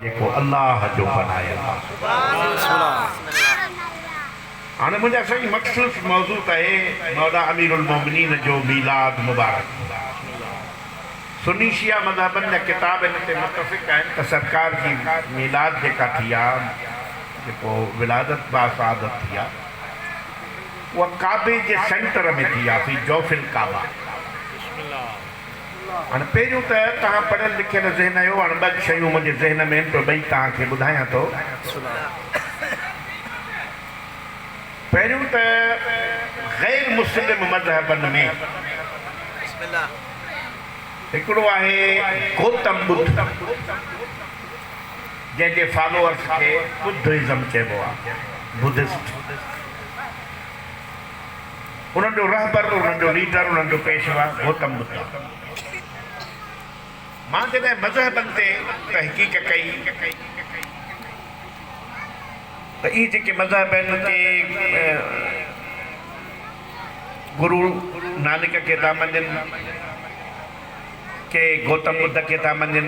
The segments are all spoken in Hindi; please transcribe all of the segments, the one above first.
देखो अल्लाह जो बनाया हाणे मुंहिंजा सही मखसूस मौजू है मौला अमीरुल मोमिनीन जो मीलाद मुबारक। सुन्नी शिया मज़हबन जा किताब इन ते मुतफ़िक़ आहिनि त सरकार जी मीलाद जेका थी आहे जेको विलादत बासादत थी आहे उहा काबे जे सेंटर में थी आहे फी जौफिल काबा। हाँ पहिरियों तो तव्हां पढ़ियल लिखियल ज़हन आहियो। हाणे ॿ शयूं मुंहिंजे ज़हन में तो ॿई तव्हांखे ॿुधायां थो। पहिरियों तो गैर मुस्लिम मज़हबन में हिकिड़ो आहे गौतम बुद्ध जंहिंजे फॉलोअर्स खे बुद्धिज़्म चइबो आहे, बुद्धिस्ट। उन्हनि जो रहबर, उन्हनि जो लीडर, उन्हनि जो पेशवा गौतम बुद्ध। मां जॾहिं मज़हबनि ते तहक़ीक़ कई त इहे जेके मज़हब आहिनि के गुरु नानक खे था मञनि, के गौतम बुद्ध खे था मञनि,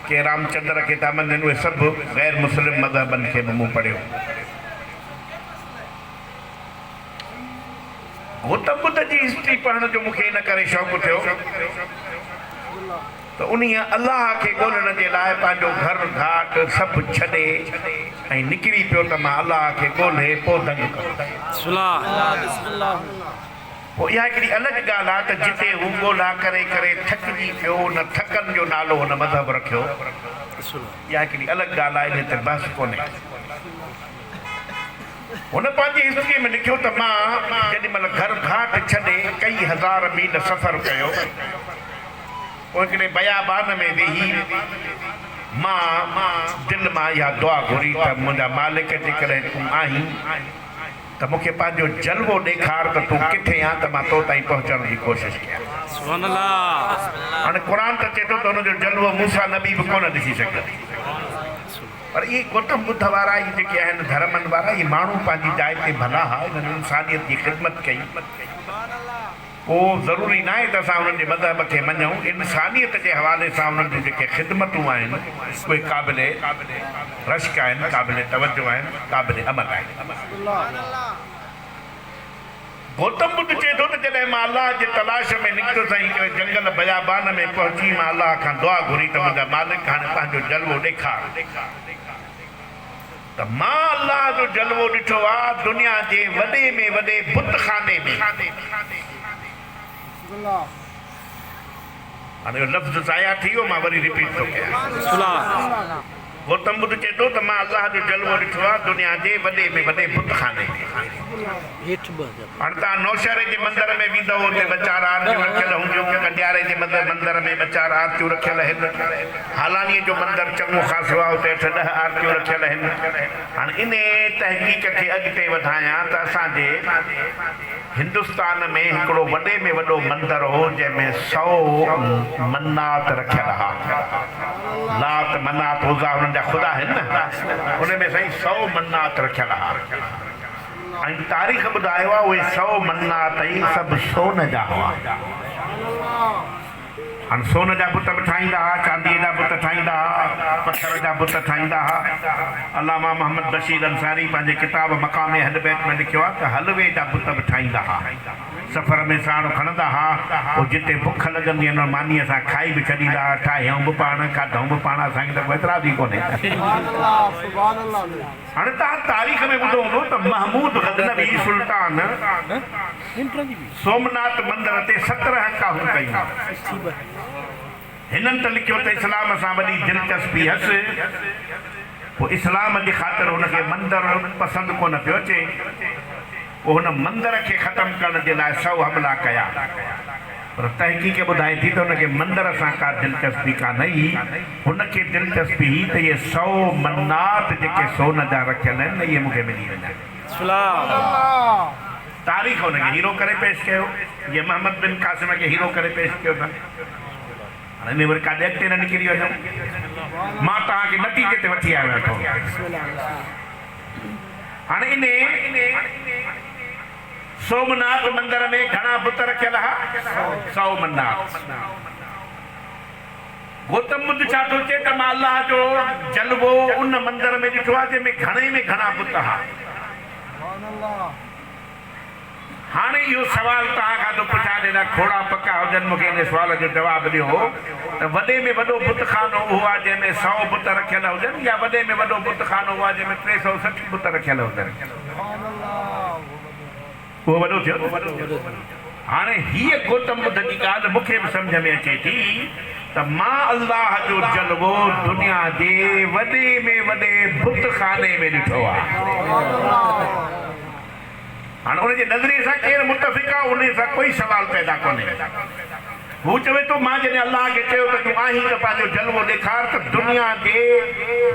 के रामचंद्र खे था मञनि, उहे सभु गैर मुस्लिम मज़हबनि खे मूं पढ़ियो। गौतम बुद्ध जी हिस्ट्री पढ़ण जो मूंखे इन करे शौक़ु थियो तो उन्हीं अल्लाह के ॻोल्हण जे लाइ पंहिंजो घर घाट सभु छॾे ऐं निकिरी पियो त मां अल्लाह खे ॻोल्हे पोइ दंग कयां। पोइ इहा हिकिड़ी अलॻि ॻाल्हि आहे त जिते हू ॻोल्हा करे करे थकिजी पियो, उन थकनि जो नालो हुन मज़हब रखियो। इहा हिकिड़ी अलॻि ॻाल्हि आहे, इन ते बहस कोन्हे। हुन पंहिंजी हिस्ट्रीअ में लिखियो त मां जेॾी महिल घर घाट छॾे कई हज़ार मील सफ़र कयो, बयाबान में वेही मां दिल मां इहा दुआ घुरी त मुंहिंजा मालिक जेकॾहिं तूं आहीं त मूंखे पंहिंजो जलवो ॾेखार त तूं किथे आहीं त मां तो ताईं पहुचण जी कोशिशि कयां। हाणे क़ुर त चए थो त हुनजो जलवो मूसा नबी बि कोन ॾिसी सघंदी, पर इहे गौतम बुद्ध वारा इहे जेके आहिनि धर्मनि वारा, इहे माण्हू पंहिंजी जाइ ते भला हा, इन्हनि इंसानियत जी ख़िदमत कई। वो ज़रूरी ना है तो असां उन्हनि जे मज़हब खे मञूं। इंसानियत के हवाले से उन्हनि जूं जेके ख़िदमतूं आहिनि उहे क़ाबिल रश्क आहिनि, क़ाबिल तवज्जो आहिनि, क़ाबिल अमल आहिनि। गौतम बुद्ध चए थो त जॾहिं मां अल्लाह जे तलाश में निकितो साईं करे जंगल बयाबान में पहुची, मां अल्लाह खां दुआ घुरी त मुंहिंजा मालिक हाणे पंहिंजो जलवो ॾेखार। त मां अल्लाह जो जलवो ॾिठो आहे दुनिया जे वॾे में वॾे बुतखाने में। हाणे लफ़्ज़ ज़ाया थी वियो, मां वरी रिपीट थो कयां। गौतम बुद्ध चए थो त मां अल्लाह जो जलवो ॾिठो आहे दुनिया जे वॾे में वॾे बुतखाने में। हाणे तव्हां नौशहरे जे मंदर में वेंदव, हुते ॿ चारि आरतियूं रखियल हूंदियूं, कंडियारे जे मंदर में ॿ चारि आरतियूं रखियल आहिनि, हालानीअ जो मंदरु चङो ख़ासि आहे, हुते 8-10 आरतियूं रखियल आहिनि। हाणे इन तहक़ीक़ खे अॻिते वधायां त असांजे हिंदुस्तान में हिकिड़ो वॾे में वॾो मंदरु हो जंहिंमें 100 मन्नात रखियल हुआ। लात मन्नात उज़ा उन्हनि जा ख़ुदा आहिनि न, उन में साईं 100 मन्नात रखियल हुआ। ऐं तारीख़ ॿुधायो आहे उहे 100 मन्नात ई सभु सोन जा हुआ। हाणे सोन जा बुत बि ठाहींदा हुआ, चांदीअ जा बुत ठाहींदा हुआ, पथर जा बुत ठाहींदा हुआ। अल्लामा मोहम्मद बशीर अंसारी पंहिंजे किताब मक़ाम अहल बैत में लिखियो आहे त हलवे जा बुत बि ठाहींदा हुआ। सफ़र में साण खणंदा हुआ, पोइ जिते बुख लॻंदी आहे मानीअ सां खाई बि छॾींदा हुआ, ठाहियूं बि पाण, खाधऊं बि पाण। असांखे त एतिरा बि कोन्हे। हाणे तव्हां तारीख़ में ॿुधो हूंदो त महमूद गज़नवी सुल्तान सोमनाथ मंदर ते 17 काहूं कयूं। हिननि त लिखियो त इस्लाम सां वॾी दिलचस्पी हस, पोइ इस्लाम जी ख़ातिर हुनखे मंदरु पसंदि कोन पियो अचे। पोइ हुन मंदर खे ख़तमु करण जे लाइ 100 हमला कया, पर तहक़ीक़ ॿुधाए थी त हुनखे मंदर सां का दिलचस्पी कान हुई। हुनखे दिलचस्पी हुई त इहे 100 मन्नात जेके सोन जा रखियल आहिनि इहे मूंखे मिली वञनि। तारीख़ हुनखे हीरो करे पेश कयो, ये मोहम्मद बिन कासिम खे हीरो करे पेश कयो था। हाणे वरी काॾे अॻिते न निकिरी वञो, मां तव्हांखे नतीजे ते वठी आयो वेठो। हाणे इन सोमनाथ मंदिर में घणा बुत रखियल हुआ? 100 मन्नात। गौतम बुद्ध छा थो चए त मां अल्लाह जो जलवो उन मंदिर में ॾिठो आहे जंहिंमें घणे में घणा बुत हुआ। हाणे इहो सुवाल तव्हां खां थो पुछां, ॾेढा खोड़ा पका हुजनि, मूंखे इन सुवाल जो जवाबु ॾियो त वॾे में वॾो बुतखानो उहो आहे जंहिंमें 100 बुत रखियल हुजनि, या वॾे में वॾो बुतखानो उहो आहे जंहिंमें 360 बुत रखियल हुजनि? उहो वॾो थियो। हाणे हीअ गौतम बुद्ध जी ॻाल्हि मूंखे बि सम्झ में अचे थी त मां अल्लाह जो जलवो दुनिया जे वॾे में वॾे बुतखाने में ॾिठो आहे। हाणे उनजे नज़रिए सां केरु मुतफ़िक़ आहे, उन सां कोई सवाल पैदा कोन्हे। हू चवे थो मां जॾहिं अल्लाह खे चयो त तूं आहीं त पंहिंजो जलवो ॾेखार, त दुनिया जे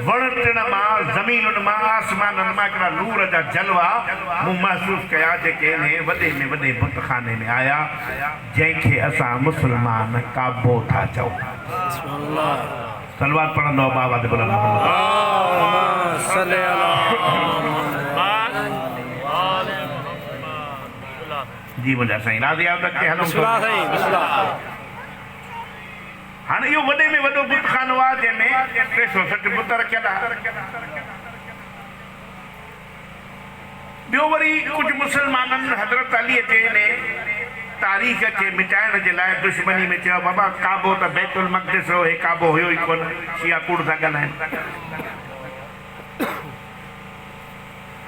वण टिण मां, ज़मीनुनि मां, आसमाननि मां हिकिड़ा नूर जा जलवा मूं महसूसु कया जेके इन वॾे में वॾे बुतखाने में आया, जंहिंखे असां मुस्लमान काबो था चऊं। सलवात पढ़ंदो बाबा ते बुलंद जी मुंहिंजा साईं राज़ी आहियो त हलो। हाणे इहो वॾे में वॾो बुतखानो आहे जंहिंमें 360 बुत रखियल आहे। ॿियो वरी कुझु मुस्लमाननि हज़रत अलीअ जे तारीख़ खे मिटाइण जे लाइ दुश्मनी में चयो बाबा काबो त बैतुल मक़दिस हो, हे काबो हुयो ई कोन, शिया कूड़ था ॻाल्हाइनि।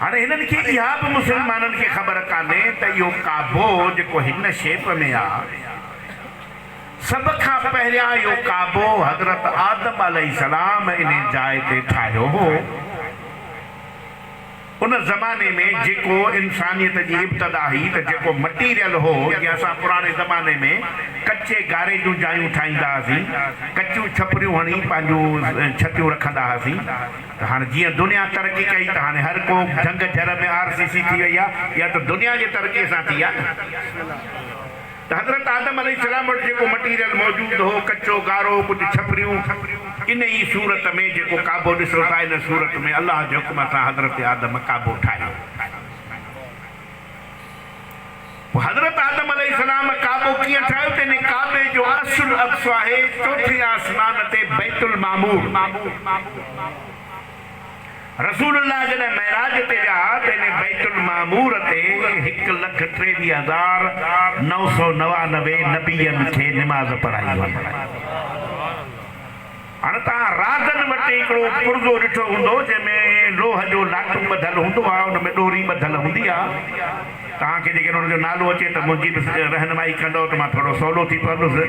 हाणे हिननि खे इहा बि मुस्लमाननि खे ख़बर कान्हे त इहो काबो जेको हिन शेप में आहे, सभ खां पहिरियां इहो काबो हज़रत आदम अलैहिस्सलाम इन जाइ ते ठाहियो हो। उन ज़माने में जेको इंसानियत जी इब्तदा हुई, त जेको मटीरियल हो, जीअं असां पुराणे ज़माने में कच्चे गारे जूं जायूं ठाहींदा हुआसीं, कचियूं छपरियूं हणी पंहिंजूं छतियूं रखंदा हुआसीं। त हाणे जीअं दुनिया तरक़ी कई त हाणे हर को झंग झर में RCC थी वई आहे, या त दुनिया जी तरक़ीअ सां थी आहे। त हज़रत आदम अलैहिस्सलाम वटि जेको मटीरियल मौजूदु हो, कचो गारो, कुझु छपरियूं, इन ई सूरत में जेको काबो ॾिसो था, इन सूरत में अल्लाह जे हुकुम सां हज़रत आदम काबो ठाहियो। हज़रत आदम अलैहिस्सलाम काबो कीअं ठाहियो त इन काबे जो असुल अक्स आहे चौथे आसमान ते बैतुल मामूर। रसूलुल्लाह जॾहिं महराज ते विया त इन बैतुल मामूर ते 1,23,999 नबीअनि खे निमाज़ पढ़ाई वई। हाणे तव्हां राज़नि वटि हिकिड़ो पुर्ज़ो ॾिठो हूंदो जंहिंमें लोह जो लाटू ॿधल हूंदो आहे, हुन में ॾोरी ॿधल हूंदी आहे। तव्हांखे जेकॾहिं हुनजो नालो अचे त मुंहिंजी बि रहनुमाई कंदो त मां थोरो सवलो थी पवंदुसि।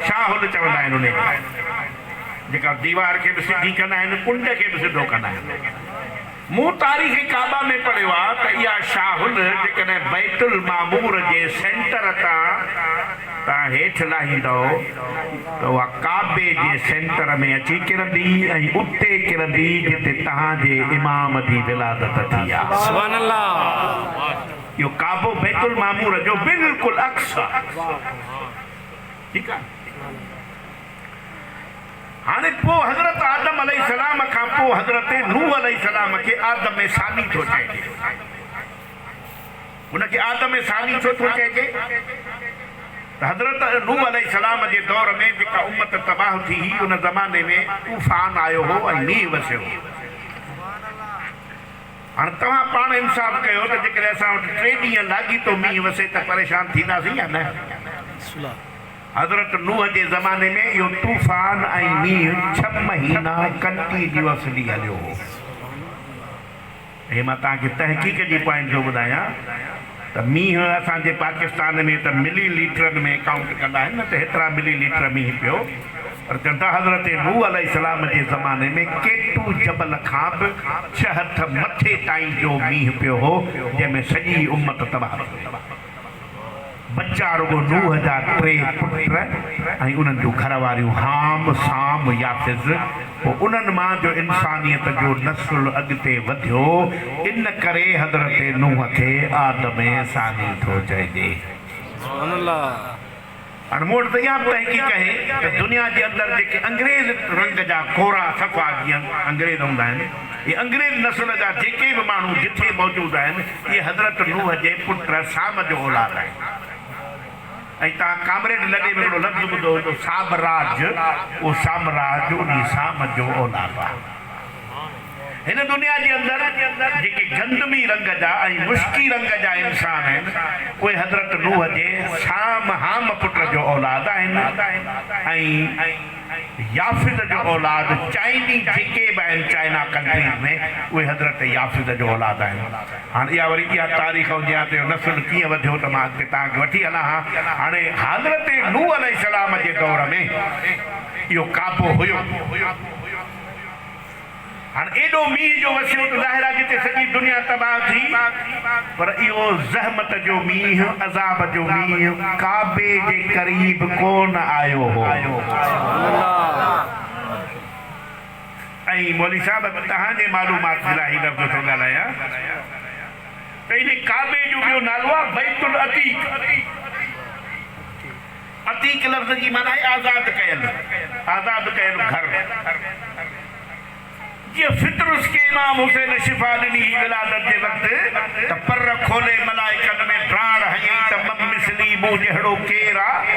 शाहुल चवंदा आहिनि उन जेका दीवार खे बि सिधी कंदा आहिनि, कुंड खे बि सिधो कंदा आहिनि। मूं तारीख़ काबा में पढ़ियो आहे त इहा शाहुल जेकॾहिं बैतुल मामूर जे सेंटर तां तव्हां हेठि लाहींदो त उहा काबे जे सेंटर में अची किरंदी ऐं उते किरंदी जिते तव्हांजे इमाम जी विलादत थी आहे। सुभान अल्लाह। इहो काबो बैतुल मामूर जो बिल्कुलु अक्स आहे। ठीकु आहे। हाणे पोइ हज़रत आदम अलैहिस्सलाम खां पोइ हज़रत नूह अलैहिस्सलाम खे आदम सानी थो चइजे। उनखे आदम सानी छो थो चइजे? त हज़रत नूह अलैहिस्सलाम जे दौर में जेका उम्मत तबाह थी हुई, उन ज़माने में तूफ़ान आयो हो ऐं मींहुं वसियो। हाणे तव्हां पाण इंसाफ़ कयो त जेकॾहिं असां वटि 3 ॾींहं लाॻीतो मींहुं वसे त परेशान थींदासीं या न? हज़रत नूह जे ज़माने में इहो तूफ़ान ऐं मींहुं 6 महीना कंटिन्यूअसली हलियो हो। हे मां तव्हांखे तहक़ीक़ जी पॉइंट जो ॿुधायां त मींहुं असांजे पाकिस्तान में त मिलीलीटरनि में काउंट कंदा आहिनि न, त हेतिरा मिलीलीटर मींहुं पियो। पर चवंदा हज़रत नूह अलैहिस्सलाम जे ज़माने में केटू जबल खां बि 6 हथ मथे ताईं जो मींहुं पियो हो, जंहिंमें सॼी उम्मत तबाह थी। बच्चा रुगो नूह जा 3 पुट ऐं उन्हनि जूं घरवारियूं हाम, साम, याफ़िज़। पोइ उन्हनि मां जो इंसानियत जो नस्ल अॻिते वधियो, इन करे हज़रत नूह खे आदम सानी थो चइजे। हाणे मूं वटि त इहा तहक़ीक़ आहे त दुनिया जे अंदरि जेके अंग्रेज़ रंग जा कोरा सफ़ा जीअं अंग्रेज़ हूंदा आहिनि, इहे अंग्रेज़ नस्ल जा जेके बि माण्हू जिथे मौजूदु आहिनि, इहे हज़रत नूह जे पुट साम जो औलाद आहिनि। ऐं तव्हां कामरेड लॾे में हिकिड़ो लफ़्ज़ ॿुधो तो सामराज, उहो सामराज उन साम जो औलाद आहे। हिन दुनिया जे अंदरि जेके गंदमी रंग जा ऐं मुश्की रंग जा इंसान आहिनि उहे हज़रत नूह जे साम हाम पुट जो औलाद आहिनि ऐं याफ़िद जो औलाद चाइनी जेके बि आहिनि चाइना कंट्रीज़ में उहे हज़रत याफ़िद जो औलाद आहिनि। हाणे इहा वरी इहा तारीख़ हुजे हा त नसुल कीअं वधियो त मां अॻिते तव्हांखे वठी हलां हा। हाणे हज़रत नूह अलैहिस्सलाम जे दौर में इहो काबो हुयो। हाणे एॾो मींहं जो वसियो त ज़ाहिर आहे जिते सॼी दुनिया तबाह थी, पर इहो ज़हमत जो मींहुं, अज़ाब जो मींहुं काबे जे क़रीब कोन आयो हो। ऐं मौलवी साहब तव्हांजे मालूमात जे लाइ लफ़्ज़ थो ॻाल्हायां त इन काबे जो ॿियो नालो आहे बैतुल अतीक। अतीक लफ़्ज़ जी माना आहे आज़ाद कयल घर। ये फितरुस के इमाम हुसैन शिफा ॾिनी विलादत जे वक़्तु त पर खोले मलाइकनि में ड्राण हयईं त मम मिसली मूं जहिड़ो केरु आहे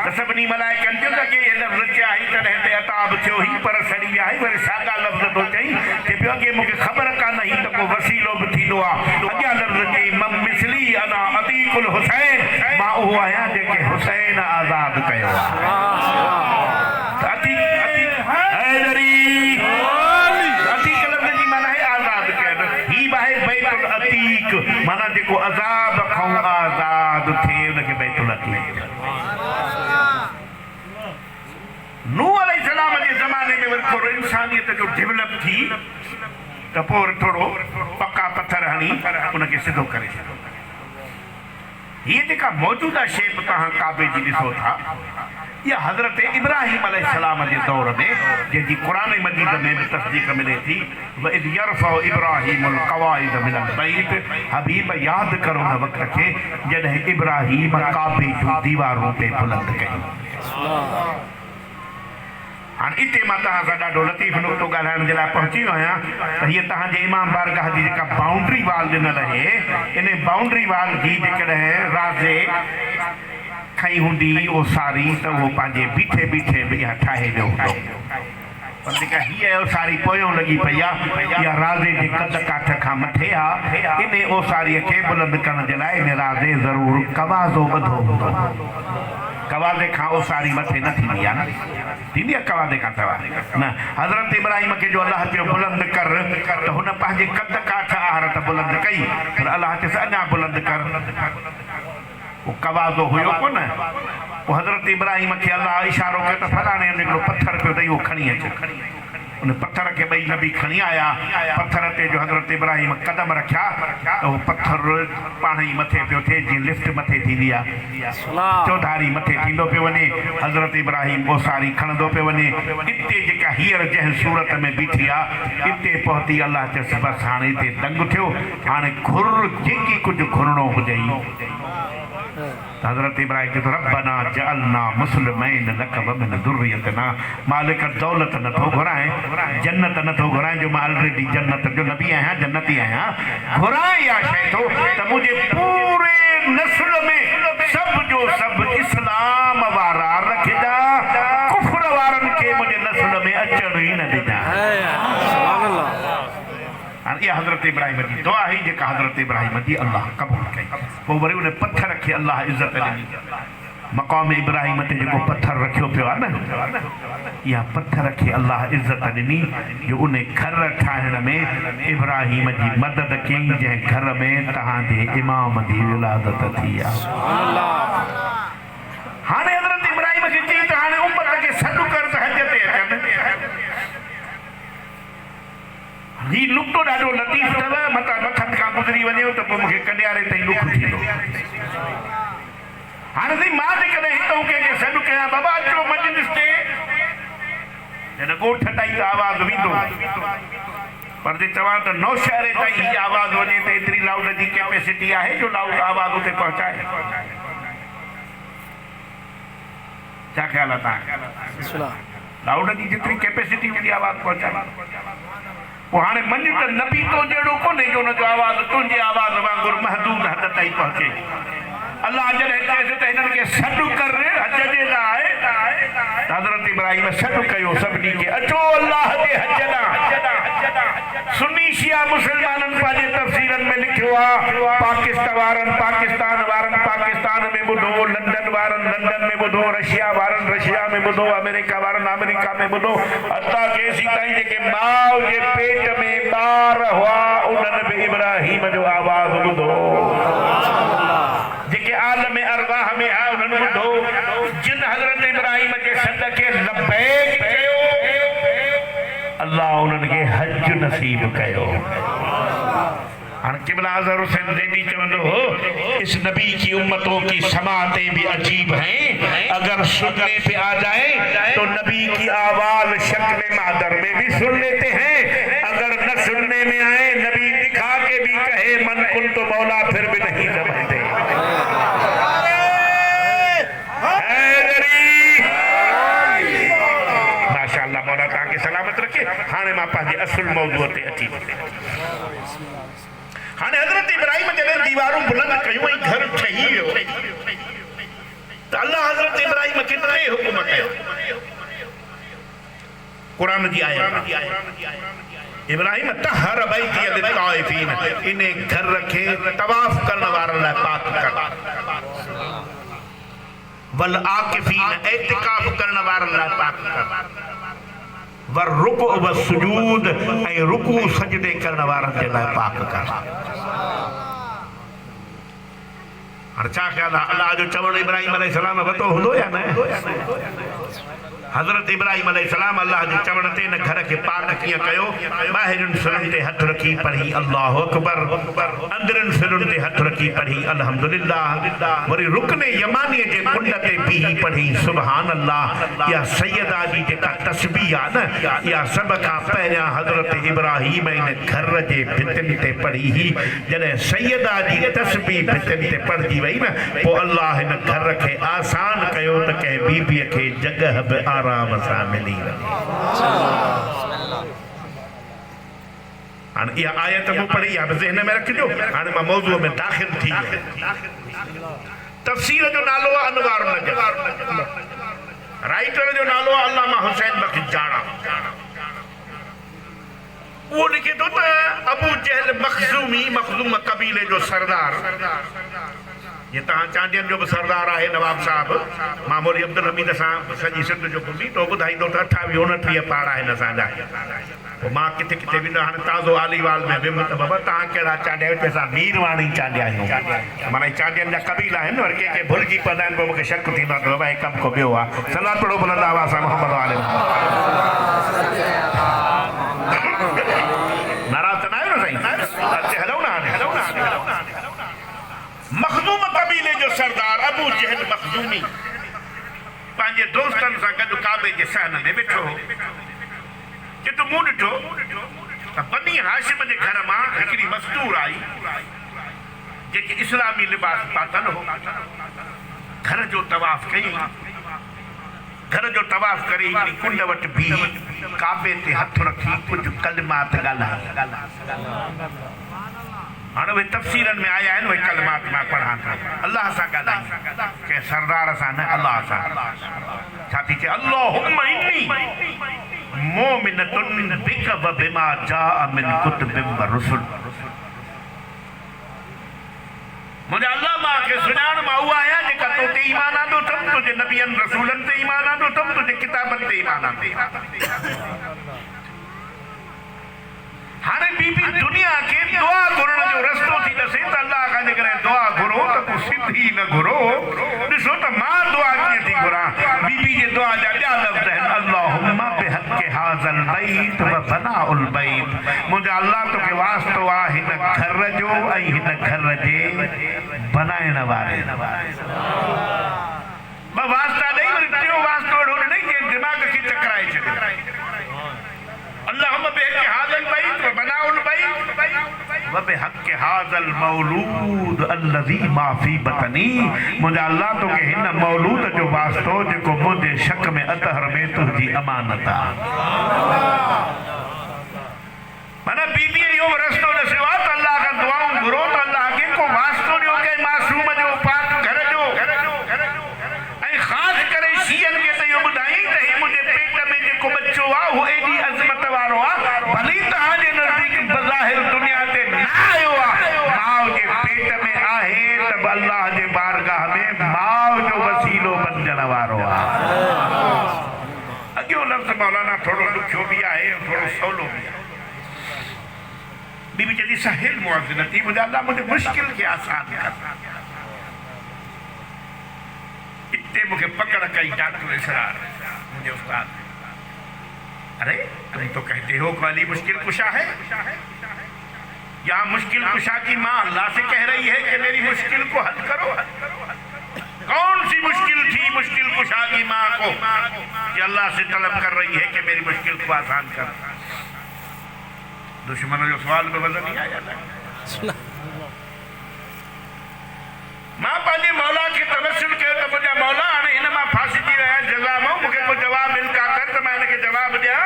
त सभिनी मलाइकनि चयो त के लफ़्ज़ चयाई तॾहिं ते अताब थियो ई पर सड़ी विया वरी साॻा लफ़्ज़ थो चई कि ॿियो अॻे मूंखे ख़बर कान हुई त को वसीलो बि थींदो आहे। अॻियां लफ़्ज़ चई मम मिसली अना अतीकुल हुसैन, मां उहो आहियां जेके हुसैन आज़ाद कयो आहे। माना जेको अज़ाब खां आज़ाद थिए उनखे बैतुल अतीक। नूह अलैहिस्सलाम जे ज़माने में वरी थोरो इंसानियत जो डेवलप थी त पोइ थोरो पका पत्थर हणी उनखे सिधो करे छॾियो। हीअ जेका मौजूदा शेप तव्हां काबे जी ॾिसो था इहा हज़रत इब्राहिम अलैहिस्सलाम जे दौर में जंहिंजी क़ुरान मजीद में बि तस्दीक़ मिले थी वइज़ यरफ़उ इब्राहीमुल क़वाइद मिनल बैत। हबीब यादि करो हुन वक़्त खे जॾहिं इब्राहिम काबे जूं दीवारूं ते बुलंद कयूं। हाणे इते मां तव्हां सां ॾाढो लतीफ़ नुक़्तो ॻाल्हाइण जे लाइ पहुची वियो आहियां त हीअ तव्हांजे इमाम बारगाह जी जेका बाउंड्री वाल ॾिनल आहे इन बाउंड्री वाल जी जेकॾहिं राज़े खई हूंदी ओसारी त उहो पंहिंजे बीठे बीठे बि इहा ठाहे ॾियो हूंदो। पर जेका हीअ ओसारी पोयों लॻी पई आहे इहा राज़े जे कद काठ खां मथे आहे। इन ओसारीअ खे बुलंद करण जे लाइ इन राज़े ज़रूरु कवाज़ो ॿधो हूंदो। कवाज़े खां ओसारी मथे न थींदी आहे, न थींदी आहे कवाज़े खां सवाइ न। हज़रत इब्राहिम खे जो अलाह चयो बुलंद कर त हुन पंहिंजे कद काठ आहरत बुलंद कई, पर अलाह चयसि अञा बुलंद कर। वो कवाज़ो हुयो कोन। वो हज़रत इब्राहिम खे अल्लाह इशारो कयो त फलाणे हंधि हिकिड़ो पत्थर पियो अथई उहो खणी अच। उन पत्थर खे ॿई नबी खणी आया। पत्थर ते जो हज़रत इब्राहिम कदम रखिया त उहो पत्थर पाण ई मथे पियो थिए जीअं लिफ्ट मथे थींदी आहे, चौधारी मथे थींदो पियो वञे। हज़रत इब्राहिम ओसारी खणंदो पियो वञे। इते जेका हींअर जंहिं सूरत में बीठी आहे इते पहुती अल्लाह चयसि बसि हाणे हिते दंग थियो, हाणे घुर जेकी कुझु घुरणो हुजई। हज़रत इब्राहिम के तो रब्बना जअलना मुस्लिमैन लक व मिन दुर्रियतना। मालिक दौलत नथो घुराए, जन्नत नथो घुराए जो मां ऑलरेडी जन्नत जो नबी आहियां, जन्नती आहियां। घुराए या शइ थो त मुंहिंजे पूरे नस्ल में सब जो सब इस्लाम वारा रखिजा, कुफ्र वारनि खे मुंहिंजे नस्ल में अचण ई न ॾिजा। ये हज़रत इब्राहिम जी दुआ ही जेका हज़रत इब्राहिम जी अल्लाह कबूल कई। पोइ वरी उन पत्थर खे अल्लाह इज़त ॾिनी। मक़ाम इब्राहिम ते जेको पत्थर रखियो पियो आहे न इहा पत्थर खे अल्लाह इज़त ॾिनी जो उन घर ठाहिण में इब्राहिम जी मदद कई जंहिं घर में तव्हांजे इमाम जी विलादत थी आहे। हाणे हज़रत इब्राहिम खे चई त हाणे उम्मत खे सॾु कर त हज ते अचनि। ही नुक़्तो ॾाढो लतीफ़ अथव, मथां मथनि खां गुज़री वञो त पोइ मूंखे कॾियारे ताईं ॾुख थींदो। हाणे साईं मां जेकॾहिं हितां कंहिंखे सॾु कयां बाबा अचो मजलिस ते, जॾहिं ॻोठ ताईं त आवाज़ु वेंदो, पर जे चवां त नौशहरे ताईं हीअ आवाज़ु वञे त एतिरी लाउड जी कैपेसिटी आहे जो लाउड आवाज़ु उते पहुचाए। छा ख़्याल आहे तव्हांखे? लाउड जी जेतिरी कैपेसिटी जी आवाज़ु पहुचाए। पोइ हाणे मञ त नबी तो जहिड़ो कोन्हे जो हुनजो आवाज़ु तुंहिंजे आवाज़ वांगुरु महदूद हद ताईं पहुचे। अल्लाह जॾहिं चएसि त हिननि खे सॾु कर हज जे लाइ हज़रत इब्राहिम सॾु कयो सभिनी खे अचो अल्लाह जे हज ॾांहुं। सुन्नी शिया मुसलमाननि पंहिंजे तफ़सीरनि में लिखियो आहे पाकिस्तान वारनि पाकिस्तान में ॿुधो, लंडन वारनि लंडन में ॿुधो, रशिया वारनि रशिया में ॿुधो, अमेरिका वारनि अमेरिका में ॿुधो, अता केसी ताईं जेके माउ जे पेट में ॿार हुआ उन्हनि बि इब्राहिम जो आवाज़ ॿुधो। जेके आलम अरवाह में आहे उन्हनि ॿुधो। जिन हज़रत इब्राहिम जे सॾ खे लबैक कयो अल्लाह उन्हनि खे हज नसीब कयो। किबला अज़हर हुसैन ज़ैदी चवंदो हो इस नबी की उम्मतों की समातें भी अजीब हैं, अगर सुनने पे आ जाए तो नबी की आवाज शक्ल मादर में भी सुन लेते हैं, अगर न सुनने में आए नबी दिखा के भी कहे मन कुन तो मौला फिर भी नहीं समझते। माशाअल्लाह मौला तव्हांखे सलामत रखे। हाणे मां पंहिंजे असुल मौजूअ ते अची हाँ हज़रत इब्राहिम जॾहिं दीवारूं बुलंद कयूं ऐं घर ठही वियो त अल्लाह हज़रत इब्राहिम खे टे हुकुम कयो क़ुरान जी आयत। इब्राहिम तहर बैती लित्ताइफीन, इन्हें घर रखे तवाफ करण वारनि लाइ पाक कर, वल आकिफीन एतिकाफ करण वारनि लाइ पाक कर, वर रुकू व सुजूद ऐं रुकू सजदे करण वारनि जे लाइ पाक कर। हाणे छा ख़्याल आहे अल्लाह जो चवण इब्राहिम अलैहिस्सलाम वतो हूंदो या न? हज़रत इब्राहिम अलैहिस्सलाम अल्लाह जे चवण ते न घर खे पाक कीअं कयो? ॿाहिरियुनि सिरुनि ते हथ रखी पढ़ी अल्लाहु अकबर, अंदरनि सिरुनि ते हथ रखी पढ़ी अल्हम्दुलिल्लाह, वरी रुकने यमानीअ जे कुंड ते बीही पढ़ी सुभान अल्लाह। या सैयदा जी जेका तस्बीह आहे न, या सभ खां पहिरियां हज़रत इब्राहिम इन घर जे भितियुनि ते पढ़ी ही। जॾहिं सैयदा जी तस्बीह भितियुनि ते पढ़जी वई न, पोइ अल्लाह हिन घर खे आसान कयो त कंहिं बीबीअ खे जॻह बि आराम सां मिली वञे। हाणे इहा आयत मूं पढ़ी आहे ज़हन में रखिजो। हाणे मां मौज़ूअ में दाख़िल थी वियुमि। तफ़सीर जो नालो आहे अनवार नजर, राइटर जो नालो आहे अल्लामा हुसैन बख्श जाड़ा। वो लिखे तो अबू जहल मखज़ूम कबीले जो सरदार, ये तहां चांडियन जो भी सरदार है नवाब साहब मामूली अब्दुल हमीद साहब सजी सिंध जो घुमी तो ॿुधाईंदो त 28-29 पाड़ा आहिनि असांजा। पोइ मां किथे किथे वेंदो हाणे ताज़ो आलीवाल में वियुमि त बाबा तव्हां कहिड़ा चांडिया आहियो? असां मीरवाणी चांडिया आहियूं। माना चांडियनि जा कबीला आहिनि और के भुलिजी पवंदा आहिनि, पोइ मूंखे शक थींदो आहे त बाबा हे कमु को ॿियो आहे। सलाह पढ़ो बुलंद आवाज़ सां मोहम्मद वाले नाराज़ त न आहियो न साईं? हलो ना मखदूम कबीले जो सरदार अबू जहल मखदूमी पंहिंजे दोस्तनि सां गॾु काबे जे सहन में वेठो हो। कि तूं मूं ॾिठो त बनी हाशिम जे घर मां हिकिड़ी मस्तूर आई जेके इस्लामी लिबास पातल हो। घर जो तवाफ कई, घर जो तवाफ करे हिकिड़ी कुंड वटि बीही काबे ते हथ रखी कुझु कलिमात ॻाल्हाए। हाणे उहे तफ़सीरनि में आया आहिनि, उहे कलिमात मां पढ़ां थो। अल्लाह सां ॻाल्हाई, कंहिं सरदार सां न, अल्लाह सां। छा थी चए? अल्लाहुम्मा इन्नी मोमिनतुन बिका व बिमा जाअ मिन कुतुबिन व रुसुल। मुंहिंजा अल्लाह मूंखे सुञाण मां उहा आहियां जेका तो ते ईमान आंदो अथमि, तुंहिंजे नबियनि रसूलनि ते ईमान आंदो अथमि, तुंहिंजे किताबनि ते ईमान आंदो। हाणे बीबी दुनिया के दुआ घुरण जो रस्तो थी दसे त अल्लाह खां जेकॾहिं दुआ घुरो त तूं सिधी न घुरो। ॾिसो त मां दुआ कीअं थी घुरां? बीबी जे दुआ जा ॿिया लफ़्ज़ आहिनि अल्लाहुम्मा बिहक़्क़ि हाज़ल बैत व बनाउल बैत। मुंहिंजा अल्लाह तोखे वास्तो आहे हिन घर जो ऐं हिन घर जे बनाइण वारे। ॿ वास्ता ॾेई वरी टियों वास्तो अहिड़ो ॾिनई जंहिं दिमाग़ खे चकराए छॾियो। अल्लाहुम्मा बिहक़्क़ि हाज़ल बैत व बनाउल बैत व बिहक़्क़ि हाज़ल मौलूद अल्लज़ी मा फ़ी बतनी। मुंहिंजा अल्लाह तोखे हिन मौलूद जो वास्तो जेको मुंहिंजे शक में अतहर में तुंहिंजी अमानत आहे। माना बीबी इहो रस्तो ॾसियो आहे त अल्लाह खां दुआऊं घुरो त अल्लाह खे को वास्तो ॾियो कंहिं मासूम जो पाक घर थोड़ो सवलो भी आहे। बीबी चई साहिल मुआज़िन थी मुंहिंजा अल्लाह मुंहिंजे मुश्किल खे आसान कर। इतने मुझे पकड़ कई डॉक्टर इसरार मुझे उस्ताद, अरे तुम तो कहते हो कि अली मुश्किल कुशा है, या मुश्किल कुशा की माँ अल्लाह से कह रही है कि मेरी मुश्किल को हल करो। कौन सी मुश्किल थी मुश्किल कुशा की माँ को कि अल्लाह से तलब कर रही है कि मेरी मुश्किल को आसान कर। दुश्मनों जो सवाल में वजन नहीं आया था। मां पंहिंजे मौला खे तवस्सुल कयो त मुंहिंजा मौला हाणे हिन मां फांसी थी रहिया जज़ा मां मूंखे को जवाब मिल का कर त मां हिनखे जवाब ॾियां।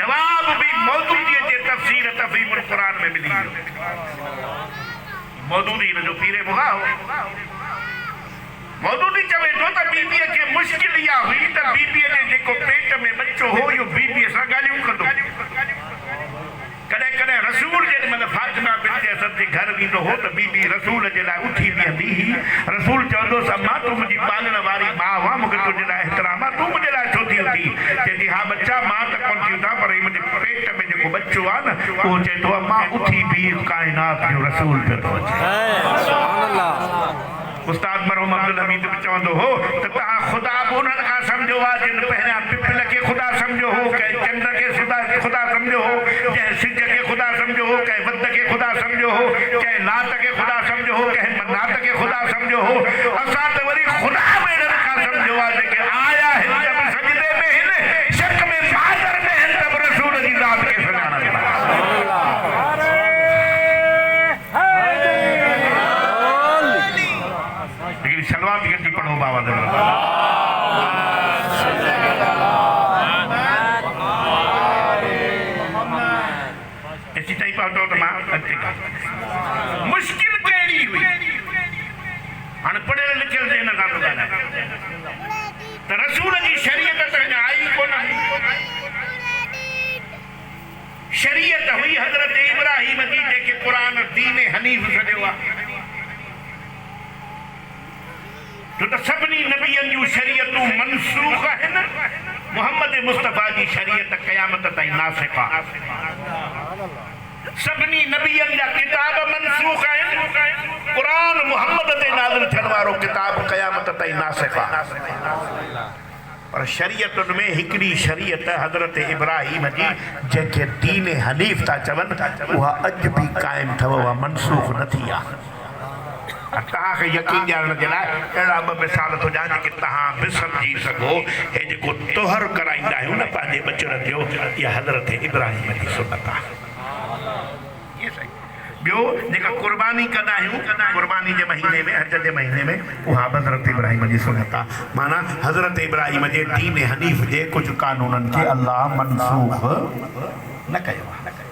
जवाब भी मौदूदीअ जे तफ़सीर तफ़हीमुल क़ुरान में मिली वियो। मौदूदी हिन जो पीरे मुगा हो। मौदूदी चवे थो त बीबीअ खे मुश्किल इहा हुई त बीबीअ जे जेको पेट में बच्चो हो इहो बीबीअ सां ॻाल्हियूं कंदो। कॾहिं कॾहिं रसूल जे महिल फातिमा बिन्त असद जे घर वेंदो हो त बीबी रसूल जे लाइ उथी बीहंदी हुई। रसूल चवंदोसि अम्मा तूं मुंहिंजी पालण वारी माउ आहे, मूंखे तुंहिंजे लाइ एतिराम आहे, तूं मुंहिंजे लाइ छो थी उथी? चवंदी हा बच्चा मां त कोन थी उथां, पर मुंहिंजे पेट में जेको बच्चो आहे न उहो चए थो अम्मा उथी बीह, काइनात जो रसूल पियो थो अचे। उस्ताद मरहूम अब्दुल हमीद बि चवंदो हो त तव्हां ख़ुदा बि उन्हनि खां सम्झो आहे जिन पहिरियां पिपल खे ख़ुदा सम्झो हो, कंहिं चंड खे ख़ुदा सम्झो हो, कंहिं सिज खे ख़ुदा सम्झो हो, कंहिं वध खे ख़ुदा सम्झो हो, कंहिं लात खे ख़ुदा सम्झो हो, कंहिं मनात खे ख़ुदा सम्झो हो। असां त वरी ख़ुदा बि इन्हनि खां सम्झो आहे जेके आया हिन त बि सजदे में हिन, शक में मादर में हिन त बि रसूल जी ज़ात खे सुञाणनि था। सलवात गंदी पढ़ो बाबा ऐसी टाइप ऑफ तो मां मुश्किल कहिड़ी हुई। हाणे पढ़ियल लिखियल जे हिन खां थो ॻाल्हाए त रसूल जी शरीयत त अञा आई कोन। शरीयत हुई हज़रत इब्राहिम जी जेके क़ुरान दीन हनीफ छॾियो आहे। जो तो सभी नबियन जूं शरीयतूं मनसूख आहिनि, मोहम्मद मुस्तफ़ा जी शरीयत क़यामत ताईं नासिख़ आहे। सभी नबियन जा किताब मनसूख आहिनि, क़ुरान मोहम्मद ते नाज़िल थियण वारो किताब क़यामत ताईं नासिख़ आहे। पर शरीयतुनि में हिकिड़ी शरीयत हज़रत इब्राहिम जी जंहिंखे दीन हनीफ था चवनि उहा अॼु बि क़ाइमु अथव, उहा मनसूख न थी आहे। तव्हांखे यकीन ॾियण जे लाइ अहिड़ा ॿ मिसाल थो ॾियां जेके तव्हां बि सम्झी सघो। हे जेको तोहर कराईंदा आहियूं न पंहिंजे बचड़नि जो, इहा हज़रत इब्राहिम जी सुन्नत आहे। ॿियो जेका क़ुर्बानी कंदा आहियूं क़ुर्बानी जे महीने में, हज जे महीने में, उहा हज़रत इब्राहिम जी सुन्नत आहे। माना हज़रत इब्राहिम जे दीन हनीफ जे कुझु कानूननि खे अल्लाह मनसूख न कयो आहे।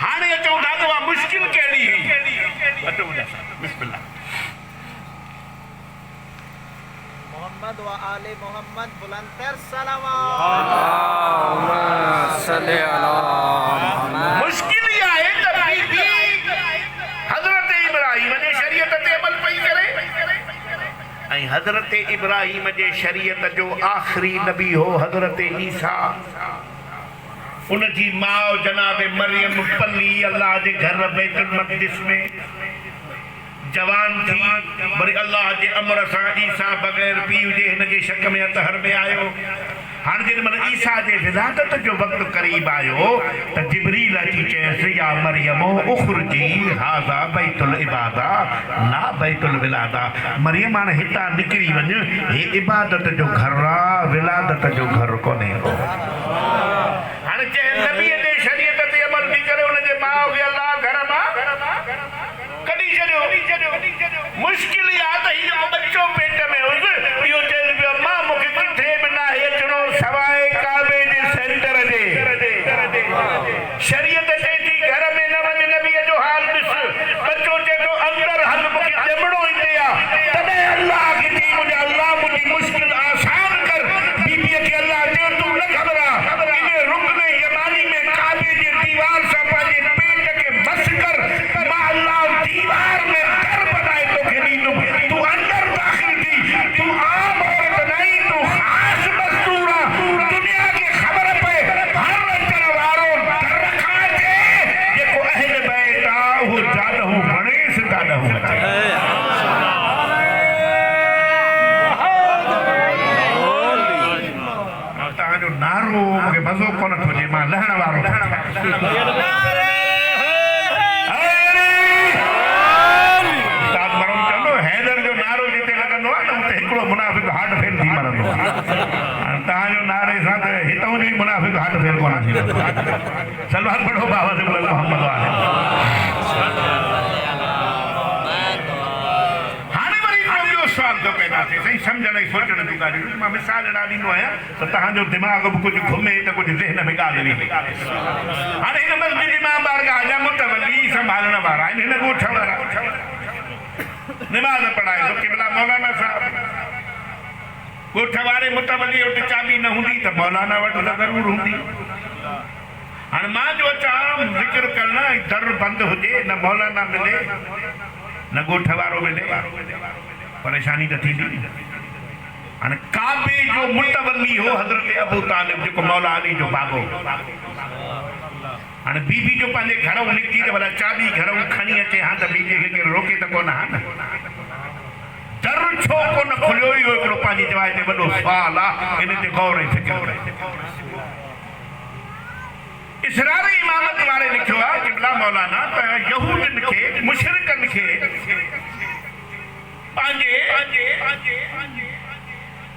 हाणे अचूं था त उहा मुश्किल कहिड़ी हुई। बिस्मिल्लाह। मोहम्मद व आले मोहम्मद बुलंदतर सलावत। अल्लाहुम्मा सल्ली अला मुहम्मद। मुश्किल ये है कि बीबी हज़रत इब्राहिम जे शरीयत ते अमल पई करे ऐं हज़रत इब्राहिम जे शरीयत जो आख़िरी नबी हो हज़रत ईसा। उनजी माउ जनाब मरियम पली अल्लाह जे घर बैतुल मक़दिस में जवान थी, वरी अल्लाह जे अमर सां ईसा बग़ैर पीउ जे हिन जे शक में अतहर में आयो। हाणे जेॾी महिल ईसा जे विलादत जो वक़्तु क़रीब आयो त जिब्रील अची चयसि या मरियम उख़रुजी हाज़ा बैतुल इबादा ला बैतुल विलादा। मरियम हाणे हितां निकिरी वञ, हे इबादत जो घर आहे, विलादत जो घर कोन्हे। हाणे जंहिं नबीअ जे शरीयत ते अमल थी करे हुनजे माउ खे अल्लाह घर मां कढी छॾियो। मुश्किल इहा त हीउ बच्चो पेट में हुयुसि, इहो चएसि पियो मां मूंखे किथे बि न अचिणो सवाइ काबे जे सेंटर जे। शरीयत चए थी घर में न वञ, नबीअ जो हाल ॾिस। बच्चो चए थो अंदरि हल, मूंखे ॼमणो हिते आहे। तॾहिं अल्लाह खे चई मुंहिंजा अल्लाह मुंहिंजी मुश्किल आसान कर। बीबीअ खे अल्लाह चयो तूं न ख़बर आहे इन न थो जे मां लहण वारो हैदर जो नारो जिते लॻंदो आहे न उते हिकिड़ो मुनाफ़िक हार्ट फेल थी मरंदो आहे तव्हांजो नारे सां त हितां जो ई मुनाफ़िक हार्ट फेल कोन थींदो सलमान पढ़ो बाबा से मोहम्मद वाले हाणे वरी ॿियो सुवाल थो पैदा थिए साईं सम्झण ऐं सोचण जूं ॻाल्हियूं मां मिसाल ॾा ॾींदो आहियां त तव्हांजो दिमाग़ बि कुझु घुमे त कुझु ज़हन में ॻाल्हि वेंदी हाणे हिन मस्जिद मां बारगाह जा मुतवली संभालण वारा आहिनि हिन ॻोठ वारा नमाज़ पढ़ाए तो क़िबला मौलाना साहब ॻोठ वारे मुतवली वटि चाबी न हूंदी त मौलाना वटि त ज़रूरु हूंदी हाणे मां जो अचां ज़िक्र करण दर बंदि हुजे न मौलाना मिले न ॻोठ वारो मिले परेशानी त थींदी हाणे काबे जो मुतवली हो हज़रत अबू तालिब जेको मौला अली जो बाबो हाणे बीबी जो पंहिंजे घरों निकिती त भला चाबी घरों खणी अचे हा त ॿिए खे रोके त कोन हा न दर छो कोन खुलियो इहो हिकिड़ो पंहिंजी जवाब ते वॾो सुवाल आहे इन ते गौर ऐं फिक्र इसरार इमामत वारे लिखियो आहे क़िबला मौलाना त यहूदनि खे मुशरिकनि खे पंहिंजे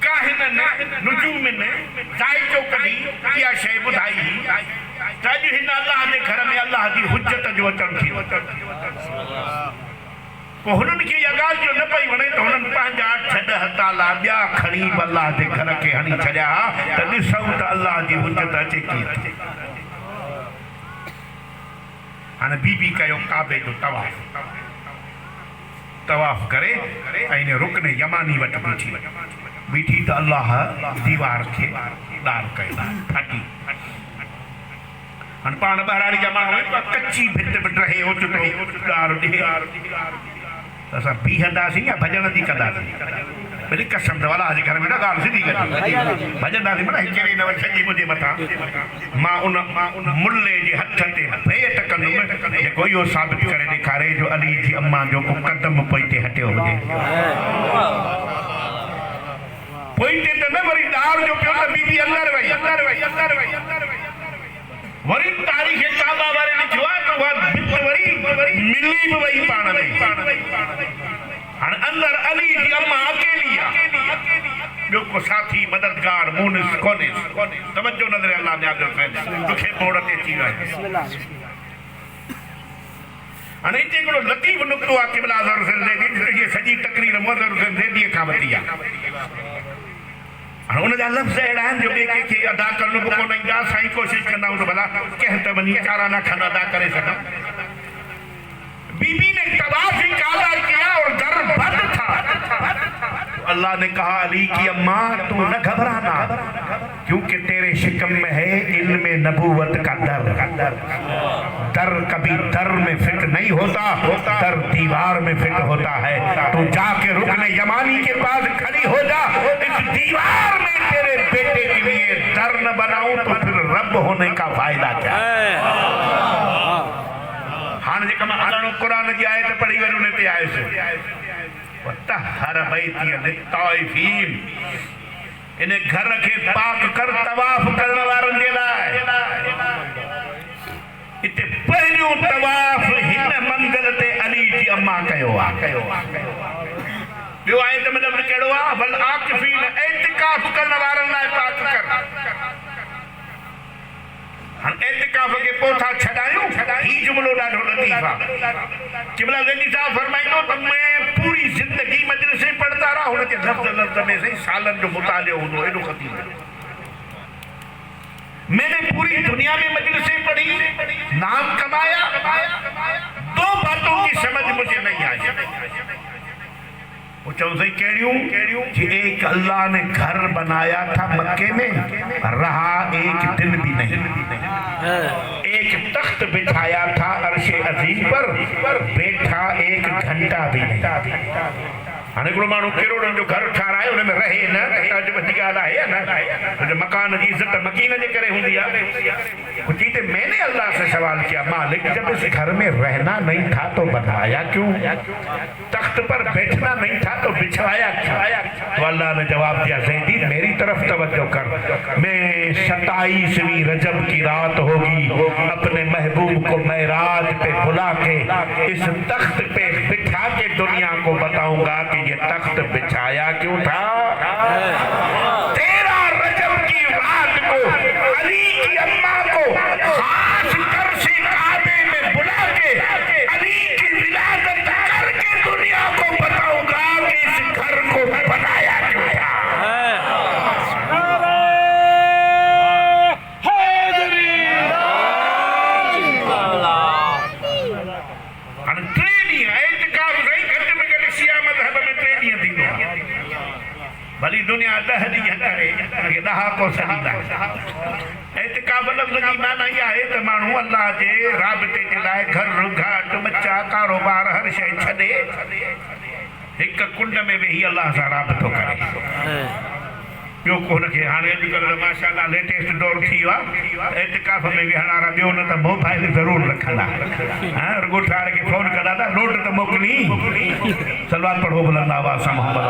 काहिननि नुजूमनि जाइचो कढी इहा शइ ॿुधाई त अॼु हिन अलाह जे घर में अलाह जी हुजत जो अचणु थी पोइ हुननि खे इहा ॻाल्हि जो न पई वणे त हुननि पंहिंजा 6 ताला ॿिया खणी अलाह जे घर खे हणी छॾिया त ॾिसूं त अलाह जी हुजत अचे कीअं थी हाणे बीबी कयो काबे जो तवाफ़ करे ऐं हिन रुकन यमानी वटि बीठी त अलाह दीवार खे ॾार कयो फाटी हाणे पाण ॿाहिराड़ी जा माण्हू कच्ची भित बि रहे ओचितो ॾार ॾे त असां बीहंदासीं या भॼन थी कंदासीं भली कसम त अलाह जे घर में न ॻाल्हि सिधी कढी भॼंदासीं माना हिकिड़े न छॾी मुंहिंजे मथां मां उन मुल्ले जे हथ ते भेट कंदुमि जेको इहो साबित करे ॾेखारे जो अली जी अम्मा जो को क़दम पोइते हटियो हुजे पोइते त न वरी ॾार जो पियो त बीबी अंदर वई वरी तारीख़ काबा वारे लिखियो आहे त उहा भित वरी मिली बि वई पाण में हाणे अंदर अली जी अम्मा अकेली आहे ॿियो को साथी मददगार मुनिस कोन्हे तवज्जो नज़र अल्लाह ने आदर फैल दुखे मोड़ ते अची वियो हाणे हिते हिकिड़ो लतीफ़ नुक़्तो आहे क़िबला ज़रूर ज़िंदगी सॼी तकरीर मोज़र ज़िंदगी खां वठी आहे हाणे हुनजा लफ़्ज़ अहिड़ा आहिनि जो ॿिए कंहिंखे अदा करणो बि कोन ईंदा साईं कोशिशि कंदा आहियूं त भला कंहिं त वञी चाराना खन अदा करे सघां बीबी ने तवाफ़ ही काबा किया और दर बंद था अल्लाह ने कहा अली की अम्मा तू न घबराना क्योंकि तेरे शिकम में है इल्म नबूवत का दर दर कभी दर में फिट नहीं होता दर दीवार में फिट होता है तू जाके रुकने यमानी के पास खड़ी हो जा इस दीवार में तेरे बेटे के लिए दर न बनाऊं तो फिर रब होने का फायदा क्या हाणे जेका मां अलानो क़ुरान जी आयत पढ़ी वरी उन ते आयुसि वतहर बैती लित्ताइफीन इन घर खे पाक कर तवाफ़ करण वारनि जे लाइ इते पहिरियों तवाफ़ हिन मंज़िल ते अली जी अम्मा कयो आहे ॿियो आयत में लफ़्ज़ कहिड़ो आहे वल आकिफीन एतिकाफ़ करण वारनि लाइ पाक कर हाणे एतिकाफ़ खे पोथा छॾायूं ही जुमिलो ॾाढो लतीफ़ आहे क़िबला ज़ैनी साहब फरमाईंदो त मैं पूरी ज़िंदगी मजलिसें पढ़ता रहा हुन जे लफ़्ज़ में सही सालन जो मुतालियो हूंदो एॾो ख़तीब मैंने पूरी दुनिया में मजलिसें पढ़ी नाम कमाया 2 बातों की समझ मुझे नहीं आई वो चौथी केड़ियों कि एक अल्लाह ने घर बनाया था मक्के में रहा एक दिन भी नहीं एक तख्त बिछाया था अर्श अजीम पर बैठा 1 घंटा भी नहीं हाणे हिकिड़ो माण्हू किरोड़नि जो घर ठाराए हुन में रहे न अॼु वॾी ॻाल्हि आहे न मकान जी इज़त मकीन जे करे हूंदी आहे जीते मैंने अल्लाह से सवाल किया मालिक जब इस घर में रहना नहीं था तो बनवाया क्यों तख्त पर बैठना नहीं था तो बिछवाया क्यों तो अल्लाह ने जवाब दिया ज़ैदी मेरी तरफ तवज्जो कर मैं 27वीं रजब की रात होगी अपने महबूब को मेराज पे बुला के इस तख्त पे बिठा के दुनिया को बताऊंगा कि ये तख्त बिछाया क्यों था 13 रजब की रात को अली की अम्मा को खास कर से काबे में बुला के अली की विलादत करके दुनिया को बताऊंगा कि इस घर को बनाया क्यों था भली दुनिया 10 ॾींहं करे 10 को सहींदा एतिकाब लफ़्ज़ जी माना इहा आहे त माण्हू अल्लाह जे राबते जे लाइ घर घाट बच्चा कारोबार हर शइ छॾे हिक कुंड में वेही अल्लाह सां राबतो करे ॿियो को हुनखे हाणे अॼुकल्ह माशाअल्लाह लेटेस्ट दौर थी वियो आहे एतिकाफ़ में विहण वारा ॿियो न त मोबाइल ज़रूरु रखंदा हा रुॻो ठाणे खे फ़ोन कंदा था नोट त मोकिली सलवार पढ़ो बुलंदा हुआ असां मोहम्मद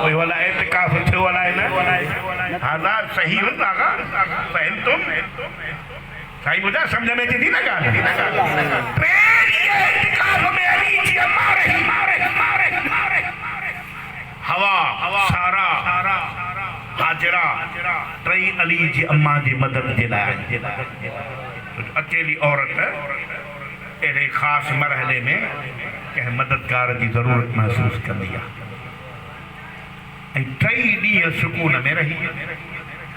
कोई वाला एतिकाफ़ थियो वाला है ना हालात सही हूंदा का फहम तुम साईं ॿुधा सम्झ में अचे थी न ॻाल्हि एतिकाफ़ में अली जी अम्मा रही हवा सारा हाजरा टई अली जी अम्मा जी मदद जे लाइ अकेली औरत अहिड़े ख़ासि मरहले में कंहिं मददगार जी ज़रूरत महसूस कंदी आहे ऐं 3 ॾींहं सुकून में रही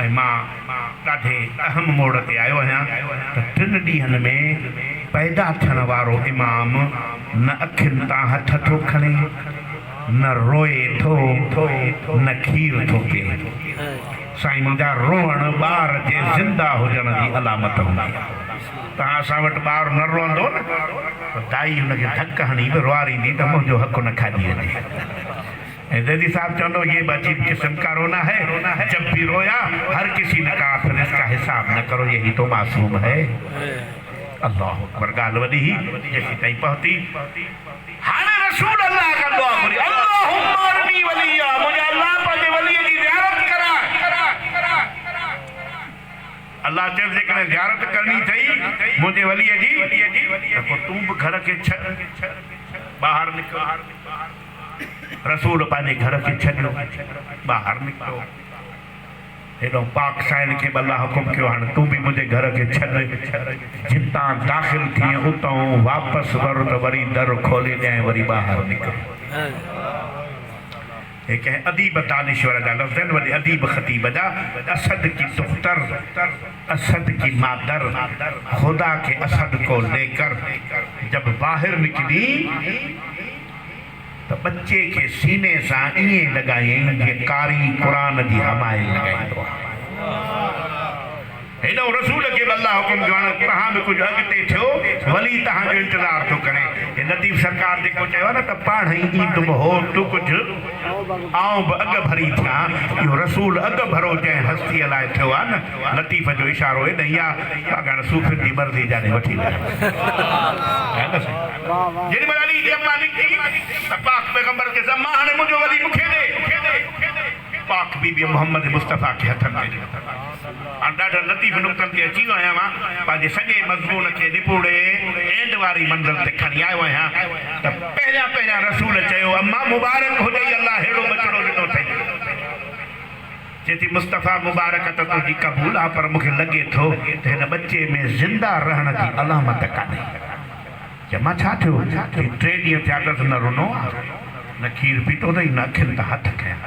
ऐं मां ॾाढे अहम मोड़ ते आयो आहियां त 3 ॾींहंनि में पैदा थियण वारो इमाम न अखियुनि तां हथ थो खणे न रोए थो न खीर थो पीए साईं मुंहिंजा रोअण ॿार जे ज़िंदा हुजण जी अलामत हूंदी आहे तव्हां असां वटि ॿारु न रोअंदो न दाई हुनखे धक हणी बि रुआरींदी त मुंहिंजो हक़ु न खाॼी वञे जैदी साहब चवंदो ये अजीब किस्म का रोना है जब भी रोया हर किसी ने कहा फिर इसका हिसाब न करो यही तो मासूम है अल्लाह अकबर ॻाल्हि वॾी जेसी ताईं पहुती हाणे रसूल अल्लाह का दुआ घुरी अल्लाहुम्मा अरनी वलिया मुझे अल्लाह पंहिंजे वलीअ जी ज़ियारत करा अल्लाह चयो जेकॾहिं ज़ियारत करणी अथई मुंहिंजे वलीअ जी त पोइ तूं बि घर खे छॾ ॿाहिरि निकिर रसूल पंहिंजे घर खे छॾियो ॿाहिरि निकितो हेॾो पाक साइण खे अल्लाह हुकुम कयो हाणे तूं बि मुंहिंजे घर खे छॾ जितां दाख़िल थी उतां वापसि वर त वरी दर खोले ॾियां वरी ॿाहिरि निकिर हे कंहिं अदीब दानिश्वर जा लफ़्ज़ आहिनि वॾे अदीब ख़तीब जा असद की दुख्तर असद की मादर खुदा के असद को लेकर जब बाहिर निकली तो बच्चे के सीने सां ईअं लॻायईं जीअं कारी क़ुरान जी हमायल लॻाईंदो आहे हेॾो रसूल खे अल्लाह हुकुम कयो हाणे तव्हां बि कुझु अॻिते थियो वली तव्हांजो इंतज़ारु थो करे हे लतीफ़ सरकार जेको चयो न त पाण ई ईंदुमि हो तूं कुझु आऊं बि अॻु भरी थियां इहो रसूल अॻु भरो जंहिं हस्तीअ लाइ थियो आहे न लतीफ़ जो इशारो हेॾे या छाकाणि सूफ़ियुनि जी मर्ज़ी जाने वठी विया जेॾीमहिल अली जी अम्मा निकिती त पाक पैगंबर खे अम्मा हाणे मुंहिंजो वली मूंखे ॾे पाक बीबी मोहम्मद मुस्तफ़ा खे हथ में ॾिनो ॾाढा लतीफ़ नुक़्तनि ते अची वियो आहियां मां पंहिंजे सॼे मज़मून खे निपूड़े एंड वारी मंज़िल ते खणी आयो आहियां त पहिरियां रसूल चयो अम्मा मुबारक हुजे अल्लाह हेड़ो बचड़ो ॾिनो अथई चए थी मुस्तफ़ा मुबारक त तुंहिंजी क़बूल आहे पर मूंखे लॻे थो त हिन बच्चे में ज़िंदा रहण जी अलामत कान्हे चयो मां छा थियो 3 ॾींहं थिया अथसि न रुनो न खीर पीतो अथई न अखियुनि तां हथ खयां